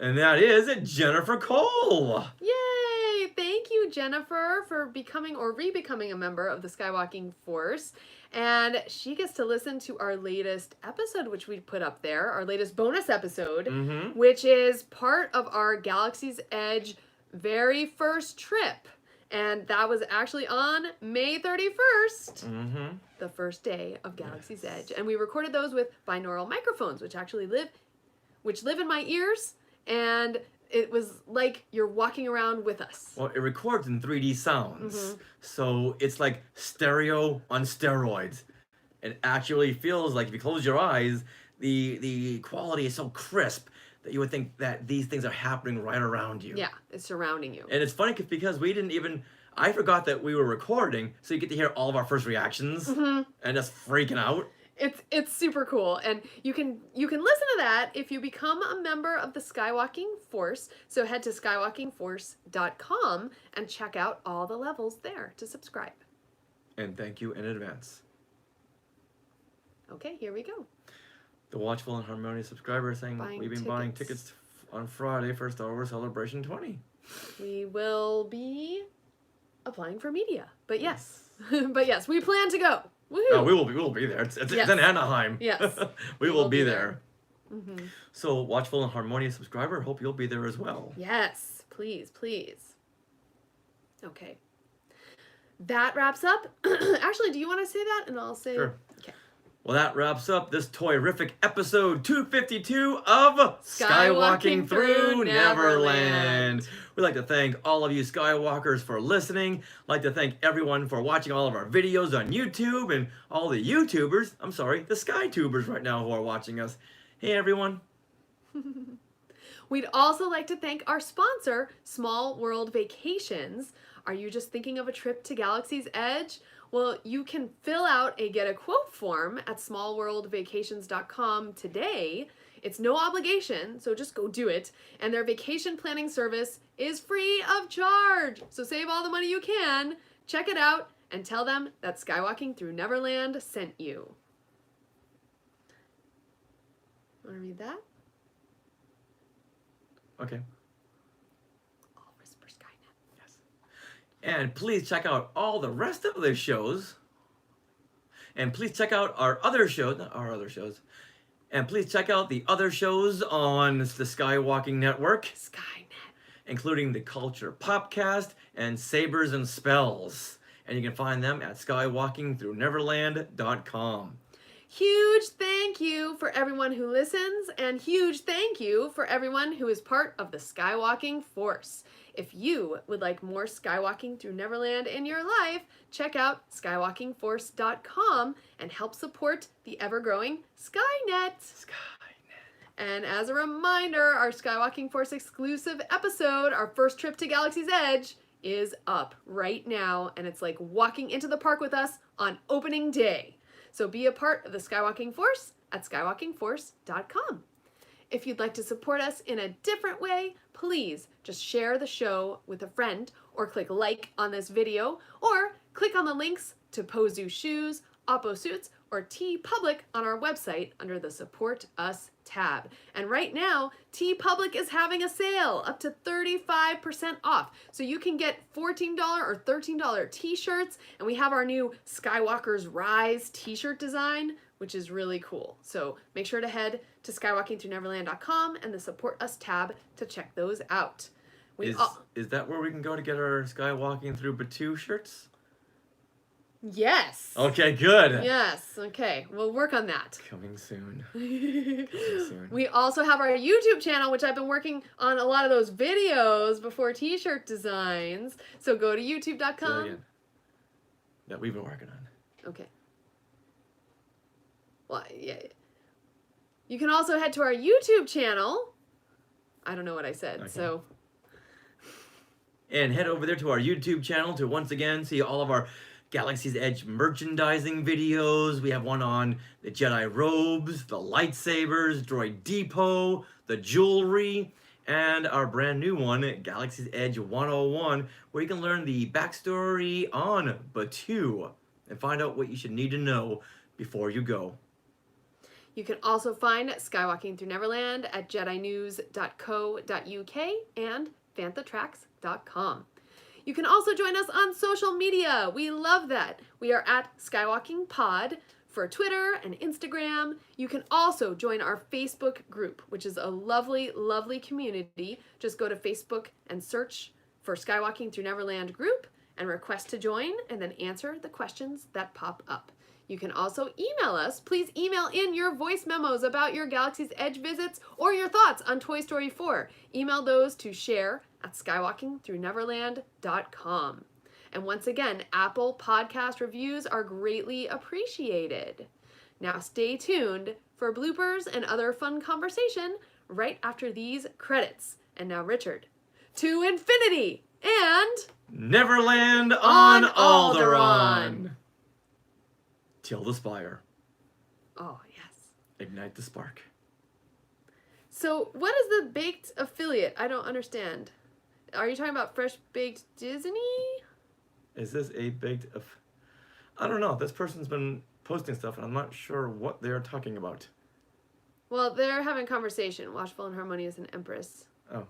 And that is Jennifer Cole. Yay! Thank you, Jennifer, for becoming or re-becoming a member of the Skywalking Force. And she gets to listen to our latest episode, which we put up there, our latest bonus episode, which is part of our Galaxy's Edge very first trip. And that was actually on May 31st, the first day of Galaxy's Edge. And we recorded those with binaural microphones, which actually live in my ears. And it was like you're walking around with us. Well, it records in 3D sounds. So it's like stereo on steroids. It actually feels like if you close your eyes, the quality is so crisp that you would think that these things are happening right around you. Yeah, it's surrounding you. And it's funny because we didn't even, I forgot that we were recording, so you get to hear all of our first reactions and just freaking out. It's super cool, and you can listen to that if you become a member of the Skywalking Force. So head to skywalkingforce.com and check out all the levels there to subscribe. And thank you in advance. Okay, here we go. The Watchful and Harmonious subscriber saying we've been buying tickets on Friday for Star Wars Celebration 20. We will be applying for media, but yes, but yes, we plan to go. Woohoo! Oh, we will be there. It's in Anaheim. Yes. we will be there. So, Watchful and Harmonious subscriber, hope you'll be there as well. Yes, please, please. Okay. That wraps up. Actually, do you want to say that? And I'll say... Sure. Okay. Well, that wraps up this toy-rific episode 252 of Skywalking Through Neverland. We'd like to thank all of you Skywalkers for listening. I'd like to thank everyone for watching all of our videos on YouTube and all the YouTubers, the SkyTubers right now who are watching us. Hey, everyone. We'd also like to thank our sponsor, Small World Vacations. Are you just thinking of a trip to Galaxy's Edge? Well, you can fill out a get a quote form at smallworldvacations.com today. It's no obligation, so just go do it. And their vacation planning service is free of charge. So save all the money you can, check it out, and tell them that Skywalking Through Neverland sent you. Want to read that? Okay. I'll whisper Skynet. Yes. And please check out all the rest of the shows. And please check out our other shows, not our other shows. And please check out the other shows on the Skywalking Network. Skynet. Including the Culture Popcast and Sabers and Spells. And you can find them at skywalkingthrough-neverland.com. Huge thank you for everyone who listens, and huge thank you for everyone who is part of the Skywalking Force. If you would like more Skywalking Through Neverland in your life, check out skywalkingforce.com and help support the ever-growing Skynet. And as a reminder, our Skywalking Force exclusive episode, our first trip to Galaxy's Edge, is up right now, and it's like walking into the park with us on opening day. So be a part of the Skywalking Force at skywalkingforce.com. If you'd like to support us in a different way, please just share the show with a friend, or click like on this video, or click on the links to Pozu Shoes, Oppo Suits, or TeePublic on our website under the Support Us tab. And right now, TeePublic is having a sale up to 35% off. So you can get $14 or $13 t-shirts, and we have our new Skywalker's Rise t-shirt design, which is really cool. So make sure to head to skywalkingthrough-neverland.com and the Support Us tab to check those out. Is that where we can go to get our Skywalking Through Batuu shirts? Yes. Okay, good. Yes. Okay. We'll work on that. Coming soon. soon. We also have our YouTube channel, which I've been working on a lot of those videos before t-shirt designs. So go to Say that youtube.com. again. That we've been working on. Okay. Well, yeah. You can also head to our YouTube channel. I don't know what I said, Okay. so. And head over there to our YouTube channel to once again see all of our Galaxy's Edge merchandising videos. We have one on the Jedi robes, the lightsabers, Droid Depot, the jewelry, and our brand new one, Galaxy's Edge 101, where you can learn the backstory on Batuu and find out what you should need to know before you go. You can also find Skywalking Through Neverland at jedinews.co.uk and fanthatracks.com. You can also join us on social media. We love that. We are at Skywalking Pod for Twitter and Instagram. You can also join our Facebook group, which is a lovely, lovely community. Just go to Facebook and search for Skywalking Through Neverland group and request to join, and then answer the questions that pop up. You can also email us. Please email in your voice memos about your Galaxy's Edge visits or your thoughts on Toy Story 4. Email those to share@skywalkingthroughneverland.com. And once again, Apple Podcast reviews are greatly appreciated. Now stay tuned for bloopers and other fun conversation right after these credits. And now, Richard, to infinity and Neverland On on Alderaan. Alderaan. Till the spire. oh yes. Ignite the spark. So what is the baked affiliate? I don't understand. Are you talking about Fresh Baked Disney? Is this a baked? I don't know. This person's been posting stuff, and I'm not sure what they're talking about. Well, they're having conversation. Watchful and Harmonious and Empress. Oh,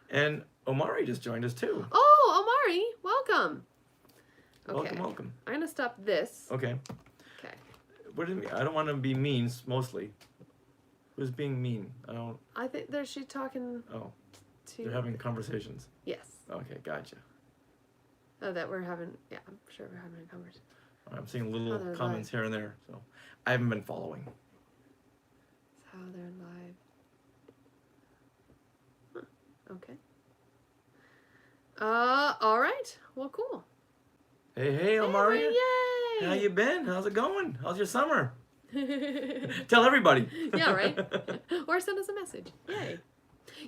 and Omari just joined us too. Oh, Omari, welcome. Okay. Welcome, welcome. I'm gonna stop this. Okay. Okay. What do you mean? I don't want to be mean. Mostly. Who's being mean? I don't. I think she's talking Oh, to. they're having conversations. Yes. Okay, gotcha. Oh, that we're having. Yeah, I'm sure we're having a conversation. I'm seeing little they're comments here and there, so I haven't been following. That's how they're live. Huh. Okay. All right. Well, cool. Hey, Omari. Hey, yay! How you been? How's it going? How's your summer? Tell everybody. Yeah, right? Or send us a message. Yay.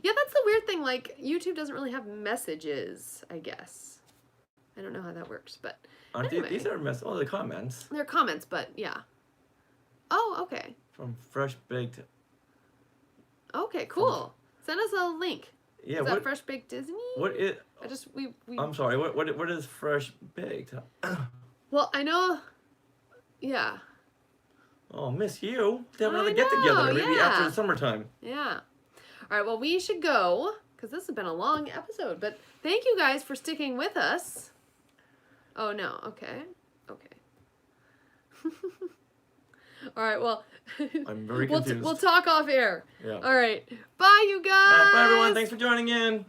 Yeah, that's the weird thing. Like, YouTube doesn't really have messages, I guess. I don't know how that works, but Aren't anyway. these are the comments They're comments, but yeah. Oh, okay. from Fresh Baked. Okay, cool. Send us a link. Yeah, Is that what Fresh Baked Disney? what is? I just, we I'm sorry. What is Fresh Baked? well, I know, yeah. Oh, miss you. Let's have I another get together. know, Maybe yeah. after the summertime. Yeah. All right, well, we should go because this has been a long episode, but thank you guys for sticking with us. Oh, no. Okay. Okay. All right, well, I'm very confused. we'll talk off air. Yeah. All right. Bye, you guys. Bye everyone. Thanks for joining in.